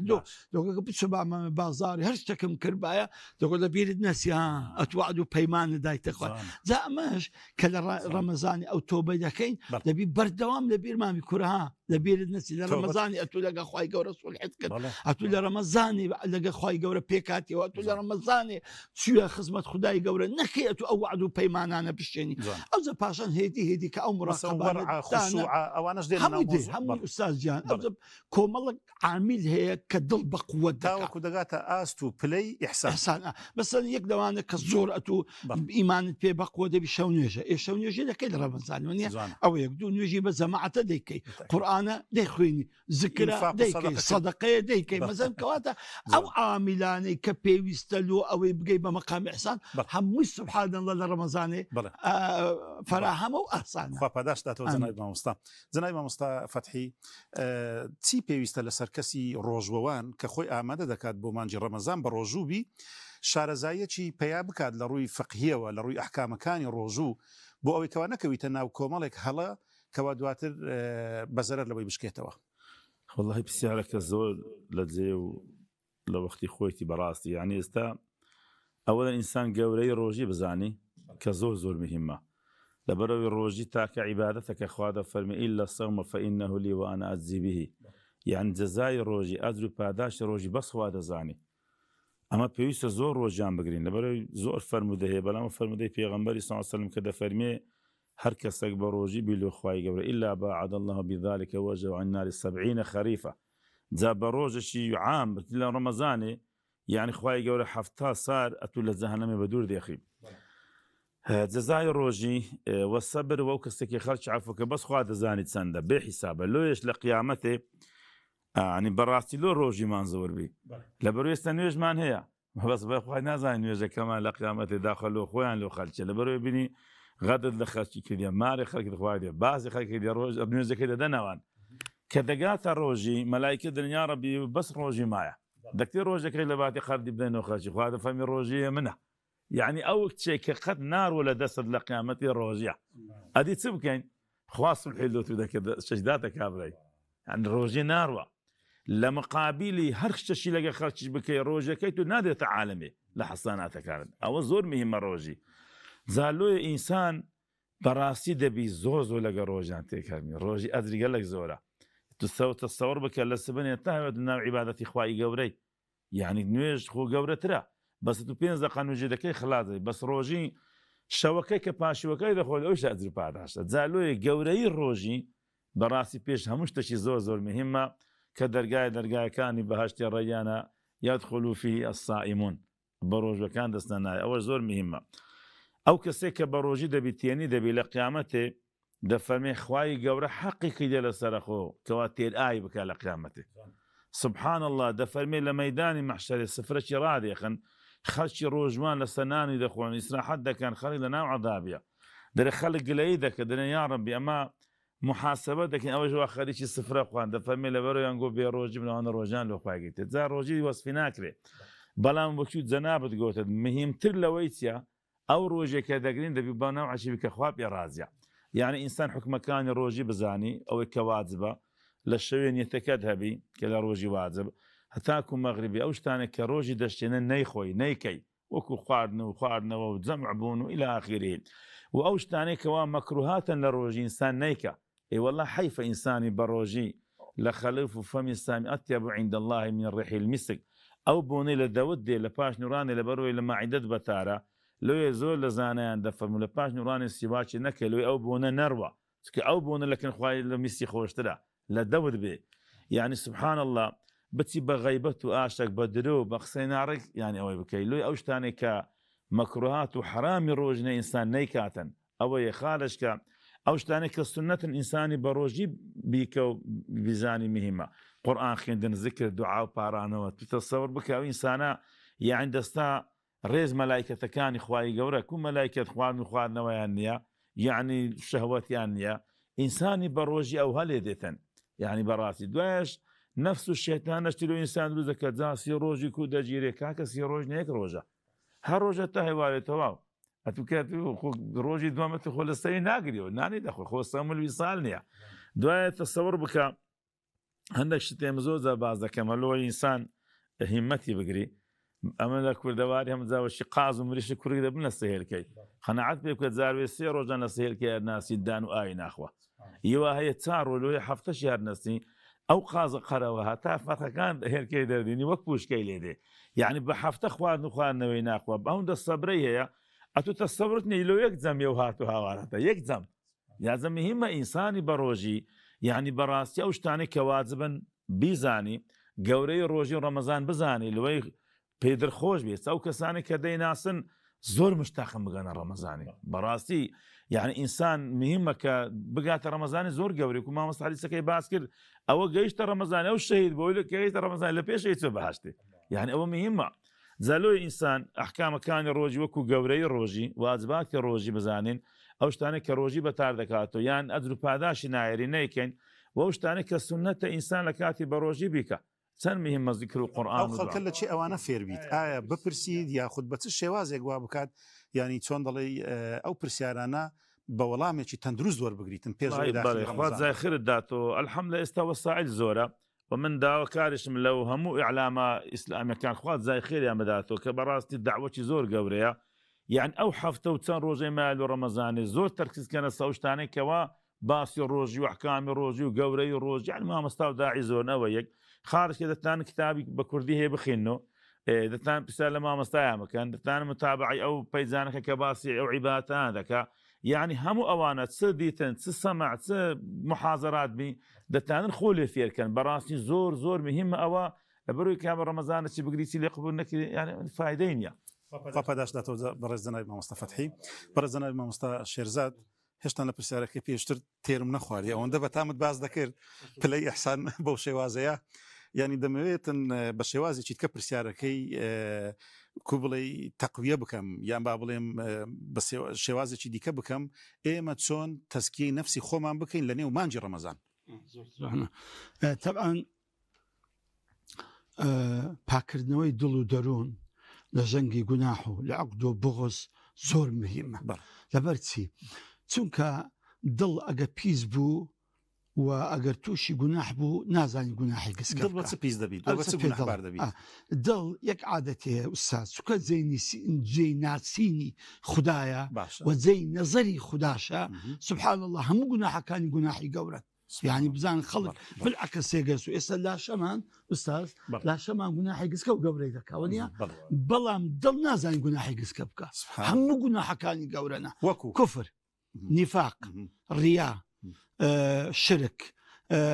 دۆگەکە بچبامە بازاری هەر شتێکم کردبایە دەگۆ لە بیرت نەسییا ئەتوعد و پەیمانە دایتەخوا جا ئەمەش کە لە ڕەمەزانی ئەو تۆبەی دەکەین دەبی بەردەوام لە بیرمامی کوورها لە بیرت نەچی لە ڕەمەزانی ئەتوو لەگە خوای گەورە سولحت کرد ئەتوو لە ڕەمەزانی لەگە خوای گەورە پێکاتیەوە ئەتوو لە ڕەمەزانێ چوویە خزمەت خودای گەورە نەکەی ئەتوو ئەو وعد و پەیمانانە بشتێنی ئەو زە پاشان هێدی کە ئەو مراقەبانە هەموو ئوستاز گیان کۆمەڵک عامیل هەیە کە دڵ بە قووەت تاوەکو دەگاتە ئاست و پلەی ئیحسان بەسەر یەک دەوانە کە زۆر ئەتوو ئیمانت پێ بە قووە دەبی شەو نوێژە شەو نوێژە دەکەی لە ڕەمەزانەوە نییە ئەو یەک دوو نوێژی بە جەماعەتە دەیکەی قورئانە دەیخوێنی زکرە دەیکەی سەدەقەیە دەیکەی مەزەن کەواتە ئەو عاملانەی کە پێویستە لۆ ئەوەی بگەی بە مەقامی ئیحسان هەمووی سوبحان الله لە ڕەمەزانێ فەراهەمە و ئاسانە خوا پاداشداتەوە جەنابی مامۆستا جەنابی مامۆستا فەتحی چی پێویستە لەسەر کەسی ڕۆژوەوان کە خۆی ئامادە دەکات بۆ مانجی ڕەمەزان بە ڕۆژووبی شارەزایەکی پیا بکات لە ڕووی فقهیەوە لە ڕووی ئەحکامەکانی ڕۆژوو بۆ ئەوەی کەوا نەکەویتە ناو کۆمەڵێک هەڵە کەوا دواتر بەزەرەر لەوەی بشکێتەوە والله پرسیارەکە زۆر لە جێ و لە وەختی خۆیتی بەڕاستی یعنی ئێستا ئەوەن ئینسان گەورەی ڕۆژی بزانی کە زۆر مهمە لەبەرەوەی ڕۆژی تاکە عیبادەتە کە خوا دەفەرمێ ئیلا الصوم فإنه لي وأنا أجزي به یعنی جەزای ڕۆژی ئەجر و پاداشی ڕۆژی بەس خوا دەزانی ئەمە پێویستە زۆر ڕۆژیان بگرین لەبەرەوەی زۆر فەرموودە هەیە بەڵام فەرمودەی پێغەمبەری صلی الله علیه وسلم کە دەفەرمێ هەر کەسێک بە ڕۆژی بیلۆ خوای گەورە إلا باعد الله بذلك وجهه عن النار 70 خريفا جا بە ڕۆژێکی عام لە ڕەمەزانێ یعنی خوای گەورە 70 سار ئەتوو لە جەهەنەمێ بە دوور دێخی جەزای ڕۆژی وەسەبر وەو کەسێکی خەڵکی عەفوکە بەس خوا دەزانی چەندە بێ حیسابە لۆیش لە قیامەتێ ینی بەڕاستی لۆ ڕۆژیمان زۆر بی لەبەرەوەی ئێستا نوێژمان هەیە بەس بەخوای نازانین نوێژەکەمان لە قیامەتێ داخە لۆ خۆیان لۆ خەلکێ لەبەرەوەی بینی غەدت لە خەڵکی کردیە ماری خەڵکی خوای دێ بازی خەڵکی دێ ڕۆژ نوێژەکەی دەدەنەوان کە دەگاتە ڕۆژی مەلایکە دنیا ڕەبی بەس ڕۆژی مایە دەکتی ڕۆژەکەی لە باتی خەردی بدەنەوە خەڵکی خوا دەفەرمی ڕۆژیە منە یعنی ئەو کچێک کە قەت ناڕوە لە دەستت لە قیامەتی ڕۆژیە ئەدی چ بکەین خوا سوڵحی لۆ تو دەکرد سەجداتە کابڕێ یعنی ڕۆژی ناڕوە لە مقابلی هەر شتێکی لەگە خەڵکیش بکەی ڕۆژەکەی تو نادێتە عالەمێ لە حەساناتەکانت ئەوە زۆر مهمە ڕۆژی زالۆی ئینسان بەڕاستی دەبی زۆر لەگە ڕۆژیان تێکەمی ڕۆژی ئەجری گەلێک زۆرە تو تەسەوڕ بکە لە سبنێ تا هەوێت ناو عیبادەتی خوای گەورەی یعنی نوێژ خۆ گەورەترە بەس تو 5 دقیقە نوێژی دەکەی خڵاتەی بەس ڕۆژی شەوەکەی کە پاشیوەکەی دەخۆی ئەوش ئەجر پاداشتە جالۆی گەورەی ڕۆژی بەڕاستی پێش هەموو شتێکی زۆر مهمە کە دەرگایەکانی بەهەشتی ڕەیانە یادخولوا فیه الصائمون بە ڕۆژەکان دەستە نایە ئەوە زۆر مهمە ئەو کەسێک کە بە ڕۆژی دەبیتێنی دەبی لە قیامەتێ دەفەرمێ خوای گەورە حەقی کردێ لەسەرە خۆ کەوا تێرئای بکە لە قیامەتێ سبحان الله دەفەرمێ لە مەیدانی مەحشەرێ سفرەکی ڕادێخن خەڵکی ڕۆژمان لە سەنانی دەخۆن ئیسراحەت دەکەن خەڵک لە ناو عەذابە دەرێ خەڵک گلەیی دەکە دەنێ یا ڕەبی ئەمە محاسبە دەکەین ئەوەش وا خەریکی سفرە خوان دەفەرمێ لەبەرەوەیان گۆ بێ ڕۆژی بنەوانە ڕۆژان لۆ خواگیتێت جا ڕۆژی وەسفی ناکرێت بەڵام وەکو جەنابەت گوتت مهمتر لەوەی چیە ئەو ڕۆژێکە دەگرین دەبی بە ناو عەشیبی کە خوا پێ رازیە یعنی ئینسان حکمەکانی ڕۆژی بزانی ئەوەی کە واجبە لە شەوێ نیەتەکەت هەبی کە لە ڕۆژی واجب هەتاکو مەغریبی ئەو شتانێک کە ڕۆژی دەشتێنە نەیخۆی نەیکەی وەکو خواردنەوە و جەمع بوون و إلى آخره و ئەو شتانێکەوە مەکروهاتن لە ڕۆژی ئینسان نەیکە ئێ وەڵڵا حەیفە ئینسانی بە ڕۆژی لە خەلف و فەمی سامی ئەتیەب عند الله من الريح المسك ئەو بۆنەی لە دەوت دێ لە پاش نورانی لە بەرەوەی لە مەعیدەت بەتارە لەوێ زۆر لە زانایان دەفەرمو لە پاش نورانی سیواکی نەکە لەوێ ئەو بۆنە نەڕوە چکە ئەو بۆنە لەکن خوای لە میسی خۆشترە لە دەوت بێ یعنی سبحان الله بچی بە غەیبەت و ئاشک بە درۆ بە قسەی ناڕێک یعنی ئەوەی بکەی لۆی ئەو شتانێک کە مەکروهات و حرامی ڕۆژنە ئینسان نەیکاتن ئەوەیە خالشکە ئەو شتانێک کە سنەتن ئینسانی بە ڕۆژی بیکە و بیزانی مهمە قورئان خوێندن ذکر دوعا و پارانەوە تو تەسەوڕ بکە ئەو ئینسانە یعنی دەستا ڕێز مەلایکەتەکانی خوای گەورە کو مەلایکەت خواردن و خواردنەوەیان نییە یعنی شەهوەتیان نییە ئینسانی بە ڕۆژی ئەو هەلێ دێتن یعنی بەڕاستی دوایش نفس و شێتانە شتی لۆ ئینسان دروست دەکات جا سی ڕۆژی کو دەگیرێ کاکە سی ڕۆژ نەیەک ڕۆژە هەر ڕۆژە تا هێوارێتەوە ئەتوکات ڕۆژی دوامەت خۆ لە سەری ناگریەوە نانی دەخۆ خۆ سەمول ویسال نییە دوایە تەسەوڕ بکە هەندێک شتێم زۆر جار باز دەکەمە لۆ ئینسان هیمەتی بگری ئەمە لە کوردەواری هەمزاوەشی قاز و مریشی کوڕی دەبن لە سەهێلکەی قەنەعەت پێ بکات زاروێ سێ ڕۆژان لە سەهێلکەی هەرناسی دان و ئاوی ناخوا یەوە هەیە چار ڕۆژ لۆیە هەفتەشی هەرنەسی ئەو قازە قەرەوە هەتا فەرقەکان هێلکەی دەردینی وەک پوشکەی لێدێ یعنی بە هەفتە خواردن و خواردنەوەی ناخوا ئەوەندە سەبرەی هەیە ئەتو تەسەوڕت نەی لۆ یەک جەم و هات و هاوارەتە یەک جەم یازە مهمە ئینسانی بە ڕۆژی یعنی بەڕاستی ئەو شتانەی کە واجبن بیزانی گەورەی ڕۆژی ڕەمەزان بزانی لەوەی پێدر خۆش بێت ئەو کەسانی کە دەیناسن زۆر مشتاقم بگەنە ڕەمەزانی بەڕاستی یعنی ئینسان مهمە کە بگاتە ڕەمەزانی زۆر گەورەی و مامۆستا حەدیسەکەی باس کرد ئەوە گەیشتە ڕەمەزانی ئەو شەهید بۆی لە گەیشتە ڕەمەزان لە پێش چۆ بەهەشتێ یعنی ئەوە مهمە زەلۆی ئینسان ئەحکامەکانی ڕۆژی وەکو گەورەی ڕۆژی واجباتی ڕۆژی بزانین ئەو شتانێک کە ڕۆژی بەتار دەکاتەوە یان ئەجر و پاداشی نایری نەیکەین و ئەو شتانێک کە سونەتە ئینسان لە کاتی بە ڕۆژی بیکە چەند مهمە ذیکر و قورئان ئەو خەڵکە لە چی ئەوانە فێر بیت ئایا بپرسید یاخود بە چ شێوازێک وا بکات ینی چۆن دەڵێ ئەو پرسیارانە بە وەڵامێکی تەندروست وەربگریتن پێش خوازای خرت داتەوە ئەلحەمدولە ئێستا وەسائل زۆرە و من داواکاریشم لەو هەموو ئیعلامە ئیسلامیەکان خوات زای خێریان بداتەوە کە بەڕاستی داوەکی زۆر گەورەیە یان ئەو هەفتە و چەند ڕۆژەی مایل و ڕەمەزانی زۆر تەرکیزکەنە سەو شتانێکەوە باسی ڕۆژی و ئەحکامی ڕۆژی و گەورەی ڕۆژی یان مامۆستا و داعی زۆرنەوە یەک خارجکە دەتان کتابی بە کوردی هەیە بخێنەوە دەتان پرسیار لە مامۆستایان بکەن دەتان متابعی ئەو پەیزانەکە کە باسی ئەو عیباتان دەکا یعنی هەموو ئەوانە چ دیتن چ سەمع چ محازەرات بی دەتانن خۆ لێ فێرکەن بەڕاستی زۆر زۆر مهمە ئەوە لەبەرەوەی کامە ڕەمەزانە چی بگریتی لێ قبول نەکرێ یعنی فایدەی نییە پاداش داتەوە بەڕێز جەنابی مامۆستا فەتحی بەڕێز جەنابی مامۆستا شێرزاد هێشتا لە پرسیارەکەی پێشتر تێرم نەخواری ئەوەندە بە تامت باز دەکرد پلەی ئەحسان بەو شێوازەیە ینی دەمەوێتن بە شێوازێکی کە پرسیارەکەی کو بڵێ تەقویە بکەم یان با بڵێم بە شێوازێکی دیکە بکەم ئێمە چۆن تەزکیەی نەفسی خۆمان بکەین لە نێو مانجی ڕەمەزان طبعا پاکردنەوەی دڵ و دەروون لە ژەنگی گوناح و لە عەقد و بغز زۆر مهمە لەبەر چی چونکە دڵ ئەگە پیس بوو و ئەگەر تووشی گوناح بوو نازانی گوناحی گسکە دڵ یەک عادەتەیە ئوستاد چونکە جێی ناسینی خوددایە و جێی نەزەری خودداشە سبحان الله هەموو گوناحەکانی گوناحی گەورن یعنی بزان خەڵک بالعکس سێگەس و ئێستا لاشەمان ئوستاز لاشەمان گوناحی گسکە و گەورەی دەکاوە نیە بەڵام دڵ نازانی گوناحی گسکە بکە هەموو گوناحەکانی گەورەنە وەکو کوفر نیفاق ڕیا شرك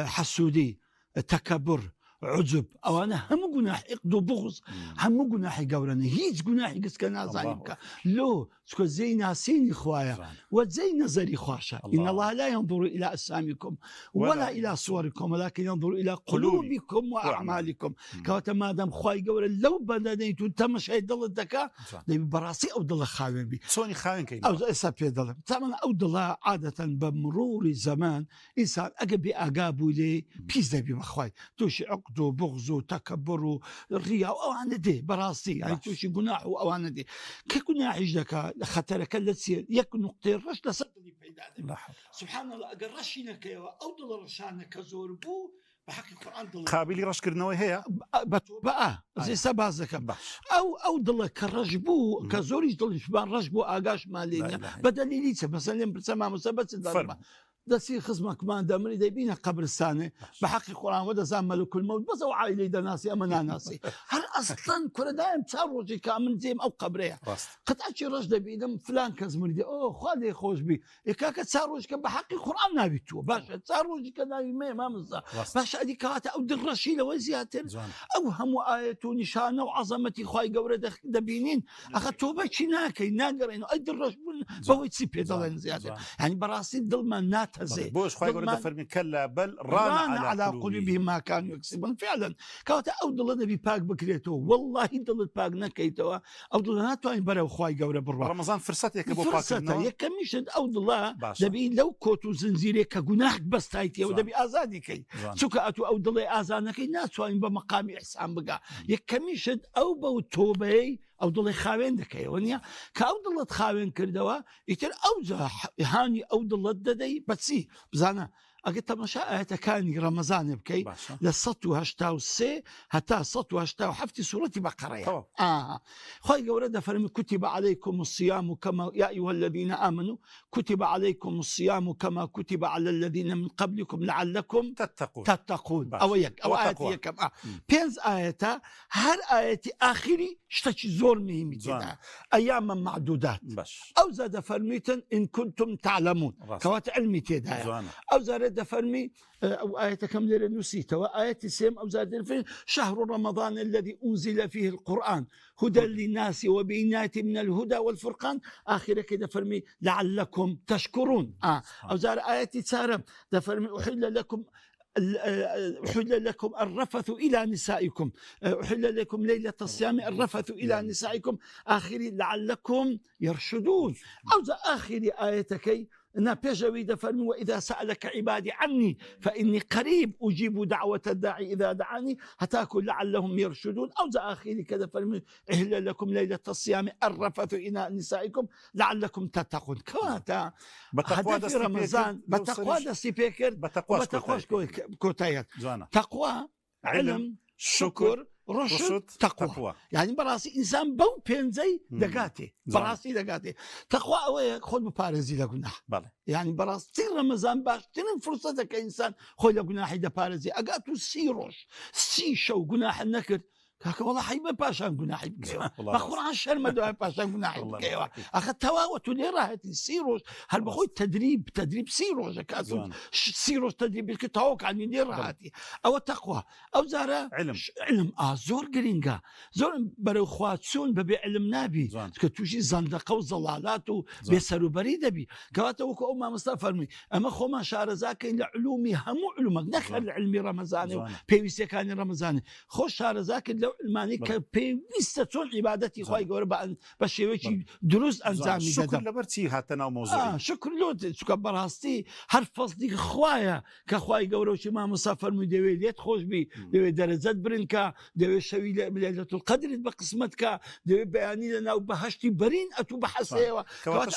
حسودي تكبر عجب او انا هم جناح اقدو بغض هم جناح قورنا هيج جناح قسكنا زانك لو سكو زي ناسين اخوايا وزي نظري خواشا ان الله لا ينظر الى اجسامكم ولا الى صوركم ولكن ينظر الى قلوبكم واعمالكم كوتا ما دام خواي قور لو بدنيتو تمش هي ضل الدكا براسي او ضل خاوين بي سوني خاين كي او اسابي ضل طبعا او ضل عاده بمرور الزمان انسان اقبي اقابو لي بيز بي مخواي توشي عقدو بغزو تكبرو رياء او انا دي براسي يعني توشي جناح او انا دي كجناح يجدك خطرك التي يك نقطه رش لصدني بيدان سبحان الله اقرشينك او ضل رشانك زوربو بحق القرآن ضل قابلي رش كرنوي هي بقى زي سبازك او ضل كرجبو كزوري ضل شبان رجبو اقاش مالين بدل ليس مثلا بسمع مسبت الضربه دسي خصمك ما دامري دايبينا قبر السنه بحق القرآن ودا زام ملك الموت بس وعائلي دا ناسي امنا ناسي هل اصلا كل دائم تسرجي كامل زيم او قبريه قد اشي رجل بيدم فلان كزمري دي اوه خالي خوش بي كاك تسرج بحق القرآن نابيتو باشا تسرج كذا ما مزا باشا ادي كاتا او درشي لو زياتر اوهم ايه نشانه وعظمتي خواي قوره دبينين اخذتو بشي ناكي ناقر انه ادرش بويت سيبي ضل زياده يعني براسي ضل ما نات بوش خواي يقول دفر كلا بل ران على قلوبهم ما كانوا يكسبون فعلا كاوتا او ضل نبي باك بكريتو والله ضل باك نكيتو او ضل ناتو ان برا خواي قوره برا رمضان فرصتي يكبو باك فرصتي يكمش او ضل دبي لو كوتو زنزيري كجناح بس تايتي ودبي ازادي كي سكاتو او ضل ازانك ناس وين بمقام احسان بقى يكمش او بو توبي او ضل خاوين دكي ونيا كاو ضل تخاوين كردوا يتر اوزا هاني او ضل ددي بتسي بزانا اجت تماشا كان رمضان بكي للسطو هشتاو سي حتى سطو هشتاو حفتي سورتي بقره خوي ورده فرم كتب عليكم الصيام كما يا ايها الذين امنوا كتب عليكم الصيام كما كتب على الذين من قبلكم لعلكم تتقون او يك او ايتي كم بينز ايتا هر ايتي اخري شتي زور مهمه جدا اياما معدودات او زاد فرميتن ان كنتم تعلمون كوات علمي تدا او زاد فرمي او ايه كامله نسيتها وايه سيم او زاد شهر رمضان الذي انزل فيه القران هدى للناس وبينات من الهدى والفرقان اخر كده فرمي لعلكم تشكرون او زاد ايه سارم ده فرمي احل لكم الرفث إلى نسائكم أحل لكم ليلة الصيام الرفث إلى نسائكم آخر لعلكم يرشدون أو آخر آيتكي نبيجوي دفرمي وإذا سألك عبادي عني فإني قريب أجيب دعوة الداعي إذا دعاني هتاكل لعلهم يرشدون أو آخر كذا فرمي أهل لكم ليلة الصيام الرفث إلى نسائكم لعلكم تتقون كواتا هدف رمضان بتقوى دسي بيكر بتقوى كوتايات تقوى علم شكر رشد تقوى يعني براسي انسان بو بينزي دقاتي براسي دقاتي تقوى اوي خذ ببارزي لقناح يعني براسي رمضان باش تنم فرصتك انسان خذ لقناح بارزي اقاتو سيروش سي شو قناح النكر كاكا والله حيبه باشان قناحي بكيوا بخور عن شرمة دوها باشان قناحي بكيوا أخذ تواوت اللي راحت السيروش هل بخوي تدريب سيروش كاتو سيروش تدريب الكتاوك عن اللي راحتي أو تقوى أو زارة علم زور قرينجا زور برو خواتسون ببي علم نابي كتوشي زندقة وزلالات بيسروا بريدة بي كواتا وكو أمام مصطفى فرمي أما خو ما شار زاكين لعلومي همو علومك نخل العلمي رمضاني بيويسي كان رمضاني خو شار زاكين لو الماني كبيستة عبادتي خواهي قوربا بشيوكي دروس أنزامي شكر لبرتي هاتنا موضوعي شكر لو سكبر هاستي هر فصدي خوايا كخواهي قوروشي ما مسافر من دوي ليت خوش بي دوي درجات برنكا دوي شوي ليلة القدر بقسمتك دوي بياني لنا وبهشتي برين أتو بحسيوا كوات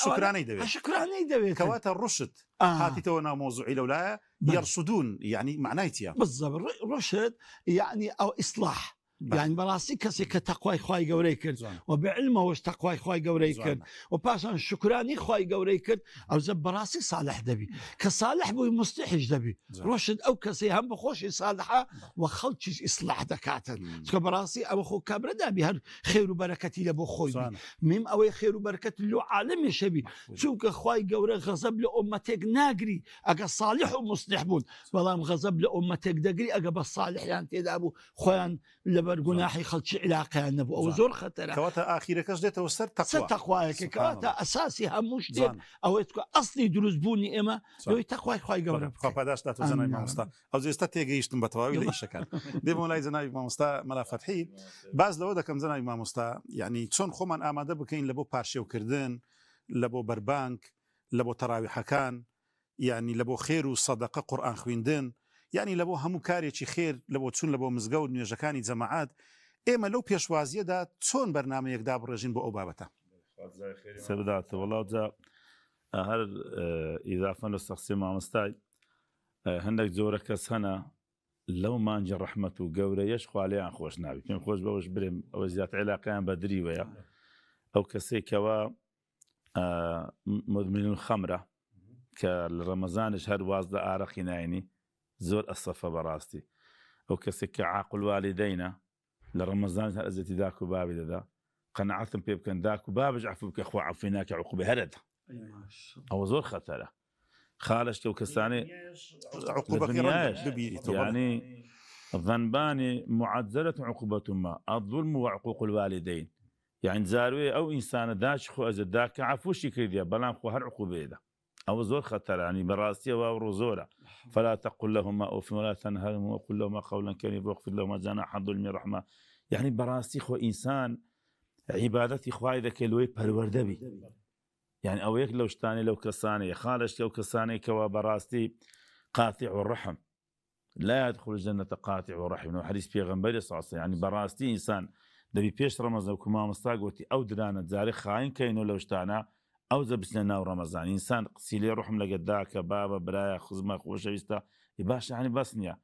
الشكراني دوي كوات الرشد هاتي تونا موضوعي لولا يرشدون يعني معنايتيا بالضبط رشد يعني أو إصلاح يعني براسي كسي كتقوى خواي قوريكر وبعلمه وش تقوى خواي قوريكر وباشان شكراني خواي قوريكر او زب براسي صالح دبي كصالح بو مستحج دبي رشد او كسي هم بخوش صالحه وخلتش اصلاح دكاتر براسي او خو كبر دبي هر خير وبركتي لبو خوي ميم او خير وبركه له عالم شبي شوك خواي قوري غضب لامتك ناقري اجا صالح ومصلح بون والله غضب لامتك دقري اجا بالصالح يعني تدابو خوان برجناحي خلش علاقة النبو أو زور خطرة كواتا آخيرا كجدته وسر تقوى تقوى كواتا أساسي هموش دير أو يتكو أصلي دروز بوني إما لو تقوى خواي قورب خباداش لا تزناي مامستا أو زي استتيجيشتم بتواوي ليش شكل دي مولاي زناي مامستا ملا فتحي بعض لو ده كم زناي مامستا يعني تشون خمان آماده بكين لبو بارشي وكردن لبو بربانك لبو تراويح كان يعني لبو خير وصدقة قرآن خويندن يعني لبو همو كاريشي خير لبو تسون لبو مزگەوت نوێژەکانی جەماعات ئێمە لەو پێشوازیەدا چۆن بەرنامەیەکدا بڕێژین بۆ ئەو بابەتە سبدات والله جا هر إضافة للشخصية مامستاي هندك زورة كس هنا لو ما نجي رحمة وجورة يشخو عليه عن خوش نابي كم خوش بوش بريم أو زيادة علاقة بدري ويا أو كسي كوا مدمن الخمرة كالرمضان شهر وازد عارقي نايني زور الصفة براستي أو كسك عاقل والدينا لرمضان هرزتي داكو بابي ذا قناعتهم بيبكن داكو بابج عفوك أخوة عفيناك عقوبة هرد أو زور خطرة خالش كو كساني عقوبة يعني الذنبان معزلة عقوبة ما الظلم وعقوق الوالدين يعني زاروي أو إنسان داش خو أزد داك عفوش يكريديا بلان خو هر عقوبة ذا أو زور خطر يعني براسية وروزورة فلا تقل لهما أف ولا تنهرهما وقل لهما قولا كريما واغفر لهما جناح الظلم رحمة يعني براسي خو إنسان عبادتي خواي ذاك الوي بالوردبي يعني أو يك لو شتاني لو كساني خالش لو كساني كوا براسي قاطع الرحم لا يدخل الجنة قاطع الرحم حديث بيغمبري صلى الله عليه وسلم يعني براسي إنسان دبي بيش رمضان وكما مستاقوتي أو درانا زاري خاين كينو لو شتانا أو زبسنا ورمضان إنسان قسيلي روحهم لقداك بابا برايا خزمة خوشة يستا يباش يعني بسنيا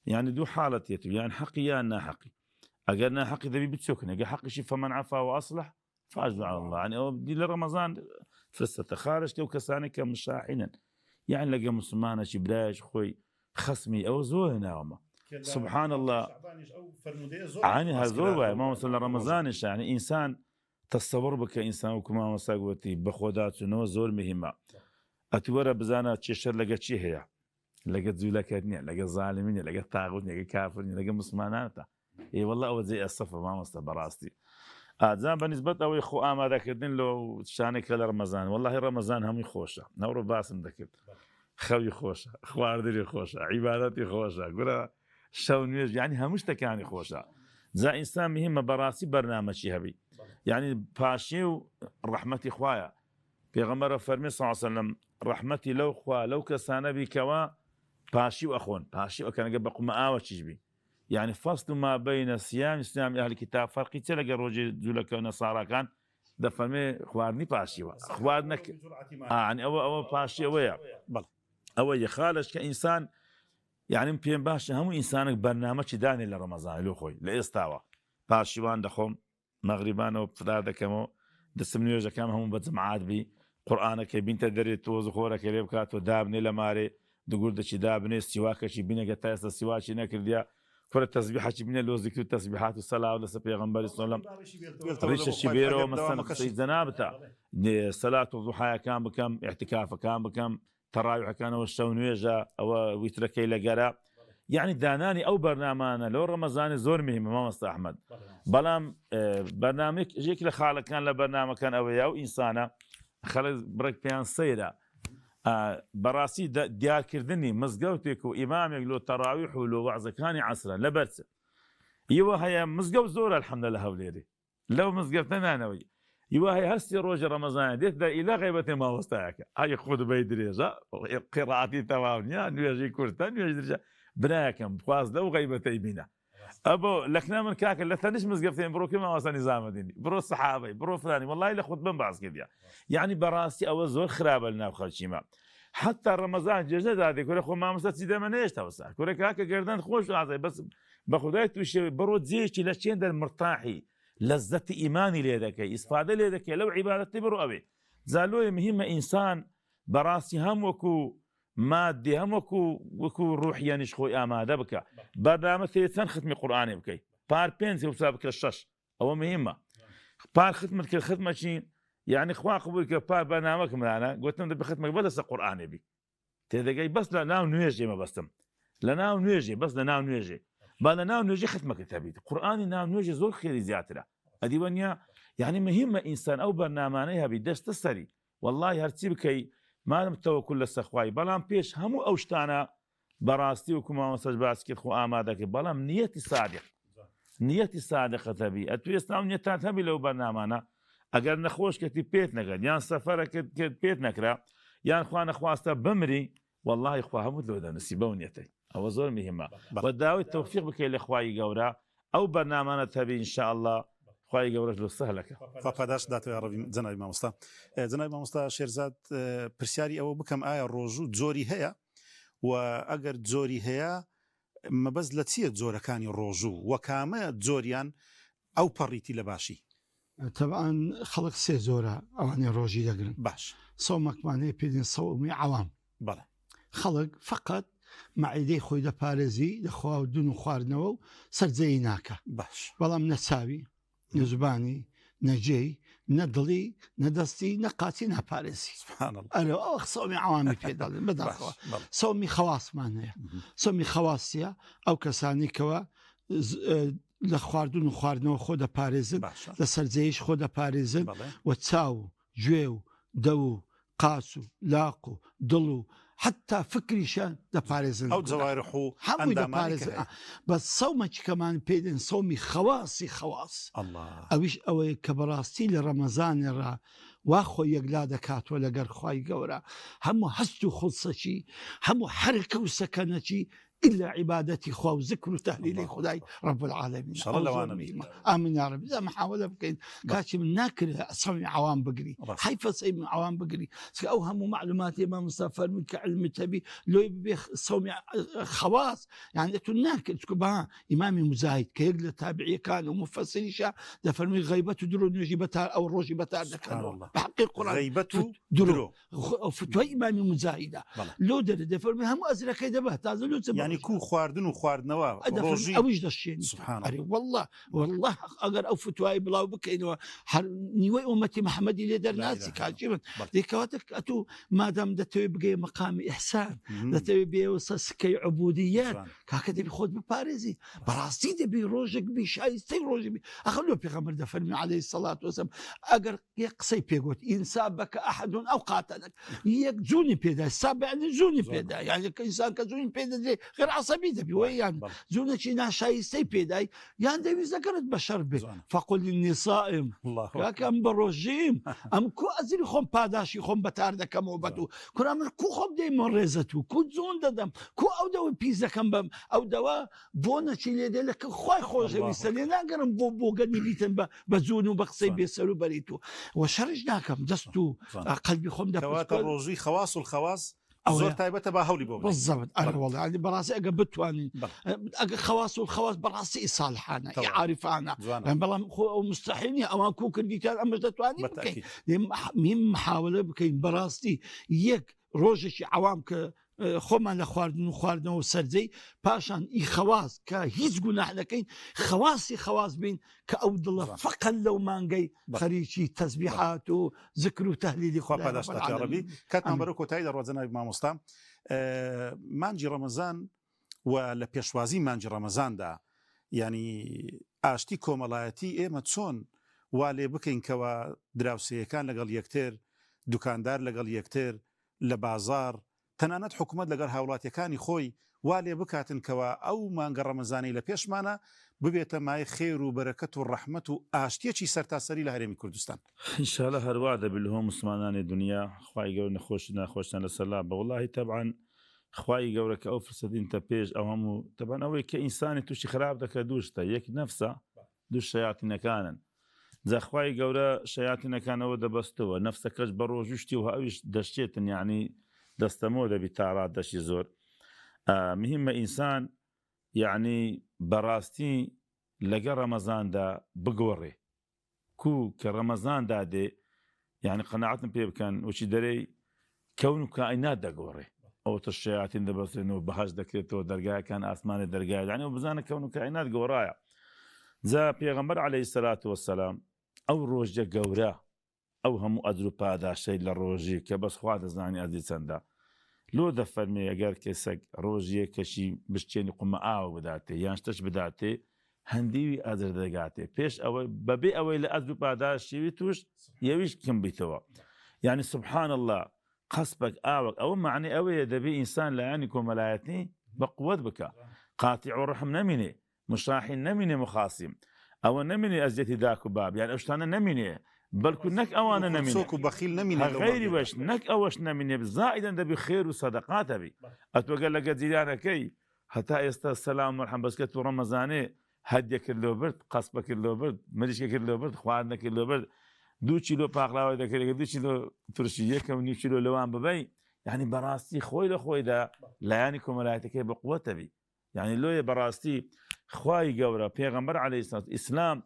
يعني دو حالة يتو يعني حقي يا ناحقي أقرنا حقي ذبي بتسكني أقر حقي شي فمن عفا وأصلح فأجر على الله يعني أو بدي لرمضان فسته خارج لو كساني كمشاحنا يعني لقى مسلمان شي برايش خوي خصمي أو زوهنا وما سبحان الله يعني هذول ما مثل رمضان يعني إنسان تصور بك إنسان وكما مساقوتي بخودات نو زور مهمة أتورا بزانا تشيشر لقى تشي هي لقى زولكاتني لقى ظالمين لقى طاغوتني لقى كافرني لقى مسلماناتا اي والله أول زي الصفة ما براستي زان بالنسبة أو إخو آما ذاكرين لو شانك لرمضان والله رمضان هم يخوشة نور باسم ذاكر خوي خوشة خواردري خوشة عبادتي خوشة قولا شون يعني همش تكاني خوشة زا إنسان مهمة براسي برنامجي هبي يعني باشي رحمتي خوايا بيغمر فرمي صلى الله عليه وسلم رحمتي لو خوا لو كسانا بي كوا باشي وأخون باشي وكان قبق مآوة تشبي يعني فصل ما بين صيام أهل الكتاب فرقي تلقى روجي زولك ونصارى كان ده فرمي خوارني باشي خوارنك يعني أو باشي ويا أو يخالش كإنسان يعني بين باشا هم إنسانك برنامج داني لرمضان لو خوي لإستاوى باشي وان دخوم مغربان وفطار دكمو دسمني وجه كام هم بجماعات بي قرآنك بنت دري توز خورك ريبكات ودابني لماري تقول دشي دابني سواك شي بينا قتاس سواك نكرديا كل التسبيحة شي بينا لو ذكر التسبيحات والصلاة ولا سبيغمبر صلى الله عليه وسلم ريش الشبيرو مثلا سيد زنابته صلاة الضحى كان بكم اعتكاف كان بكم تراويح كان والشونيجا او ويتركي لقرا يعني داناني او برنامجنا لو رمضان زور مهم ما مست احمد بلام برنامج جيك لخالك كان لبرنامج كان او انسانه خلص برك بيان سيره براسي ديار كردني مزقوتك وامامك لو تراويح ولو وعظ كان عصرا لبرس ايوه هي مزقو زور الحمد لله وليدي لو مزقتنا انا وي ايوه هي هسي روج رمضان ديت الى غيبه ما وسطاك هاي خذ بيدريجا قراءتي تمام يا نيجي كرتان نيجي براكم خواز لو غيبتي بينا ابو لكنا من كاك لا ثانيش مزقفتين برو كما وصل نظام ديني برو الصحابي برو فلاني والله لا خذ من بعض كذا يعني براسي او زور خراب لنا وخل شيما حتا ڕەمەزان جێژ نەدادێ کورە خۆ مامۆستا چی دەمەنێشتا وەسا کورە کاکە گەردان خۆش ئازای بەس بە خودای تووشێ بڕۆ جێکی لە چێن دەرمرتاحی لەزەتی ئیمانی لێ دەکەی ئیسفادە لێ دەکەی لەو عیبادەتی بڕۆ ئەوێ زالۆیە مهمە ئینسان بەڕاستی هەم وەکو مادی هەم وەکو ڕوحیانیش خۆی ئامادە بکە بەردامە تێ چەند ختمی قورئانی بکەیت پار 5 وسا بکە 6 ئەوە مهمە پار ختمت کرد ختمەچین یعنی خوا قبول کە پار بەنامەکەمانە گوتم دەبێ ختمەکە بەدەستە قورئانی بی تێدەگەی بەس لە ناو نوێژێ مەبەستم لە ناو نوێژێ بەس لە ناو نوێژێ با لە ناو نوێژێ ختمەکە هەبیت قورئانی ناو نوێژێ زۆر خێری زیاترە ئەدیوە نیە یعنی مهمە ئینسان ئەو بەرنامانەی هەبی دەستە سەری والله هەرچی بکەی مادەم تەوەکل لە سەخوای بەڵام پێش هەموو ئەو شتانە بەڕاستی وەکو مامۆستاش باس کرد خۆ ئامادەکەی بەڵام نیەتی سادقت هەبی ئەتو ئێستا نیەتات هەبی لەو بەرنامانە ئەگەر نەخۆشکەتی پێت نەکرد یان سەفەرەکەت کرد پێت نەکرا یان خوا نەخواستە بمری والله خوا هەموو لەوە دەنووسی بەو نیەتەی ئەوە زۆر مهمە بە داوای تەوفیق بکەی لە خوای گەورە ئەو بەرنامانەت هەبی ئینشاءالله خوای گەورەش لە سەهلەکە پاداش داتوێ ڕەوی جەنابی مامۆستا جەنابی مامۆستا شێرزاد پرسیاری ئەوە بکەم ئایا ڕۆژوو جۆری هەیە و ئەگەر جۆری هەیە مەبەست لە چییە جۆرەکانی ڕۆژوو وە کامە جۆریان ئەو پەڕیتی لە باشی طبعا خەڵک سێ زۆرە ئەوانێ ڕۆژی دەگرن باش سەومەکمانەیە پێدین سەومی عەوام بەڵێ خەڵک فقط مەعیدەی خۆی دەپارێزی لە خواردن و خواردنەوە و سەرجەی ناکە باش بەڵام نەچاوی نەزبانی نەجێی نەدڵی نەدەستی نەقاچی ناپارێزی ئەرە ئەو سەومی عەوامی پێداڵێن بەداخەوە سەومی خەواسمان هەیە سەومی خەواسیە ئەو کەسانی کەوە لە خواردن و خواردنەوە خۆ دەپارێزن لە سەرجەیش خۆ دەپارێزن و چاو و گوێ و دە و قاچ و لاق و دڵ و حتا فکریشان دەپارێزن ئەو جەوارح و هەمووی دەپارێزن بە سەومەچکەمان پێدن سەومی خەواسی خەواس ئەویش ئەوەیە کە بەڕاستی لە ڕەمەزانێڕا وا خۆی یەکلا دەکاتوە لەگەر خوای گەورە هەموو هەست و خولسەچی هەموو حرکە و سەکەنەچی إلا عبادتي خوا وذكر وتهليل خداي رب العالمين إن شاء الله لوانا آمين يا رب إذا محاولة بكين كاتي من ناكل صومي عوام بقري حيفا صيب عوام بقري أوهم معلومات إمام مصطفى من كعلم تبي لو يبي صومي خواص يعني تناكل تكبها إمام مزايد كيقل تابعي كان ومفسري شا دفرمي غيبته درو نجي بتار أو الروجي بتار كانوا بحقيق القرآن غيبته درو فتوى إمام مزايدة لو دفرمي هم أزرق يدبه تازل يعني كو خواردن و خواردنەوە ڕۆژی ئەوش دەشێنی والله ئەگەر ئەو فتوای بڵاو بکەینەوە نیوەی ئومەتی محەممەدی لێ دەرناسی کاچی من دێکەواتە ئەتو مادام دەتەوێت بگەی مەقامی ئیحسان دەتەوێت بێوە سەسکەی عبودیەت کاکە دەبی خۆت بپارێزی بەڕاستی دەبی ڕۆژێک بی شایستەی ڕۆژی بی ئەخە لۆ پێغەمبەر دەفەرمی عەلەیهی سەڵات وەسەلام ئەگەر یەک قسەی پێگوت ئینسان بەکە ئەحەدون ئەو قاتەلەک یەک جوونی پێدا سابعني جوونی پێدا یعنی کە ئینسان کە جوونی پێدەدرێ غير عصبي دبي ويان زونتي ناشاي سيبيداي يان دبي ذكرت بشر به فقل اني صائم كم بروجيم ام كو ازري خم باداشي خم بتار دكم وبدو كرام كو خم دي مرزتو كو زون ددم كو او دو بيزا كم بم او دوا بونا شي لي لك خوي خوجه بيسلينا قرم بو قد بيتن بزون وبقصي بيسلو بريتو وشرجناكم دستو قلبي خم دبا الروجي خواص والخواص زۆر تایبەتە با هەولی بۆ بالضبط أنا والله يعني براسي أجا بتواني أجا خواص والخواص براسي صالحانا عارفانا يعني بلا مستحيل أما كوكر دي كان أمر تتواني بكين مهم محاولة بكين براسي يك روجش عوام ك خۆمان لە خواردن و خواردنەوە سەرجەی پاشان ئی خەواز کە هیچ گوناح نەکەین خەواسی خەواز بین کە ئەو دڵە فقط لەو مانگەی خەریکی تەسبیحات و ذکر و تەهلیلی خوا پاداشتاتی ڕەبی کاتمان بەرەو کۆتایی دەڕوات جەنابی مامۆستا مانجی ڕەمەزان و لە پێشوازی مانجی ڕەمەزاندا ینی ئاشتی کۆمەڵایەتی ئێمە چۆن وا لێ بکەین کەوە دراوسەیەکان لەگەڵ یەکتر دوکاندار لەگەڵ یەکتر لە بازار تەنانەت حکوومەت لەگەڵ هاوڵاتیەکانی خۆی وا لێ بکاتن کەوە ئەو مانگە ڕەمەزانی لە پێشمانە ببێتە مای خێر و بەرەکەت و ڕەحمەت و ئاشتیەکی سەرتاسەری لە هەرێمی کوردستان ئینشاءالله هەروە دەبێت لە هەموو مسلمانانی دنیا خوای گەورە نەخۆش ناخۆشتان لەسەرلا بە وڵاهی تەبعاً خوای گەورە کە ئەو فرسەتینتە پێش ئەو هەموو تەبعاً ئەوەی کە ئینسانی تووشی خراپ دەکە دووشتە یەک نەفسە دوو شەیاتینەکانن جاخوای گەورە شەیاتینەکانەوە دەبەستەوە نەفسەکەش بە ڕۆژوشتی و ئەویش دەشتێتن یعنی دەستەمەوە دەبی تا ڕادەشی زۆر مهمە ئینسان یعنی بەڕاستی لەگە ڕەمەزاندا بگۆڕێ کە ڕەمەزاندا دێ یعنی قەناعەتم پێ بکەن وچی دەرەی کەون و کائینات دەگۆڕێ ئەوتە شەیاتین دەبەستێنەوە بەهەشت دەکرێتەوە دەرگایەکان ئاسمانی دەرگای یعنی ئەو بزانە کەون و کائینات گۆڕایە جا پێغەمبەر عەلەیهی سەلات وەسەلام ئەو ڕۆژە گەورە ئەو هەموو ئەجر و پاداشەی لە ڕۆژی کە بەس خوا دەزانی ئەجری چەندە لۆ دەفەرمێ ئەگەر کەسێک ڕۆژیە کەشی بشتێنی قومە ئاوە بداتێ یان شتەش بداتێ هەندیوی ئەجر دەگاتێ پێش ئەوەی بەبێ ئەوەی لە ئەجر و پاداشی توش یەویش کەم بیتەوە یعنی سبحان الله قەسبك ئاوەک ئەوە معنی ئەوەیە دەبێ ئینسان لایانی کۆمەلایەتی بە قووەت بکە قاتیع ڕەحم نەمینێ مشاحن نەمینێ مخاسیم ئەوە نەمینێ ئەزیەتی داک و باب یان ئەو شتانە نەمینێ بەڵکو نەک ئەوانە نەمینێ سۆک و بەخیل نەمینێ خەیری وەش نەک ئەوەش نەمینێ زائیدەن دەبی خێر و سەدەقات هەبی ئەتوەگەر لەگە جیرانەکەی هەتا ئێستا سەلام مەرحەم بەس کە تو ڕەمەزانێ هەدیە کرد لۆ برد قەسبە کرد لۆ برد مریشکە کرد لۆ برد خواردنە کرد لۆ برد 2 کیلۆ پاقلاوە دەکرێت 2 کیلۆ تورشی 1.5 کیلۆ لەوان ببەی یعنی بەڕاستی خۆی لە خۆیدا لایانی کۆمەلایەتەکەی بە قووەتەبی یعنی لۆیە بەڕاستی خوای گەورە پێغەمبەر عەلەیهی سەلات ئیسلام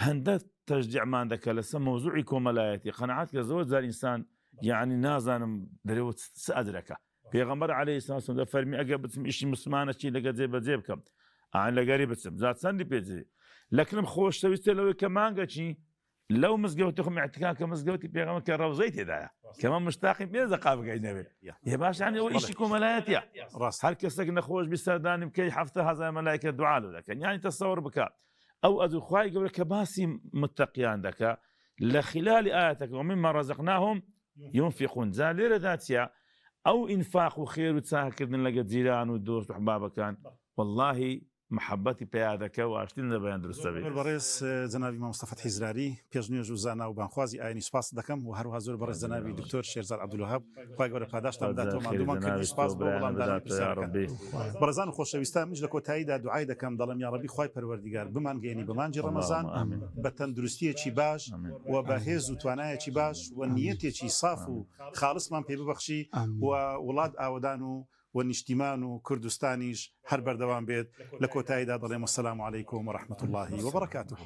هەندە تەشجیعمان دەکە لەسەر مەوزوعی کۆمەلایەتی قەناعەت کە زۆر جار ئینسان یعنی نازانم دەرەوە چ ئەجرەکە پێغەمبەر عەلەیهی سەلات دەفەرمی ئەگەر بچم ئیشی مسلمانە چی لەگە جێبەجێ بکەم ئاین لەگەری بچم زات چەندی پێجێ لەکرم خۆشەویستە لەوەی کە مانگە چی لەو مزگەوتی خۆم اعتکاف کە مزگەوتی پێغەمبەر کە ڕەوزەی تێدایە کەمە مشتاقی پێ زەقا بگەینەوێ یە باش یعنی ئەوە ئیشی کۆمەلایەتیە هەر کەسێک نەخۆش بی سەردانی بکەی 7,000 مەلایکە دوعا لێ دەکەن یعنی تەسەوڕ بکە ئەو ئەجر خوای گەورە کە باسی متەقیان دەکا لە خلالی ئاەتەکە ومما رەزقناهم ينفقون جا لێرەدا چیە ئەو ئینفاق و خێر و چاکردن لەگە جیران و دۆست و حبابەکان واللهی محبەتی پێیا دەکە و ئاشتین لە بەیان دروستە بێت بەڕێز جەنابی مام مستەفا حیزراری پێشنیێژ و زانا و بانخوازی ئاینی سپاس دەکەم و هەروها زۆر بەڕێز جەنابی دکتۆر شێرزاد عەبدولوهاب خوای گەورە پاداشتان بداتەوە مادومان کردی سپاس بۆ وەڵامدانی پرسیارەکان بەڕێزان و خۆشەویستان منیش لە کۆتاییدا دوعای دەکەم دەڵێم یا ڕەبی خوای پەروەردیگار بمانگەێنی بە مانجی ڕەمەزان بە تەندروستیەکی باش و بە هێز و توانایەکی باش و نیەتێکی صاف و خاڵسمان پێ ببەخشی و وڵات ئاودان و والنشتمان وكردستانيش هر بردوان بيت لكوتايدا ضليم السلام عليكم ورحمة الله وبركاته.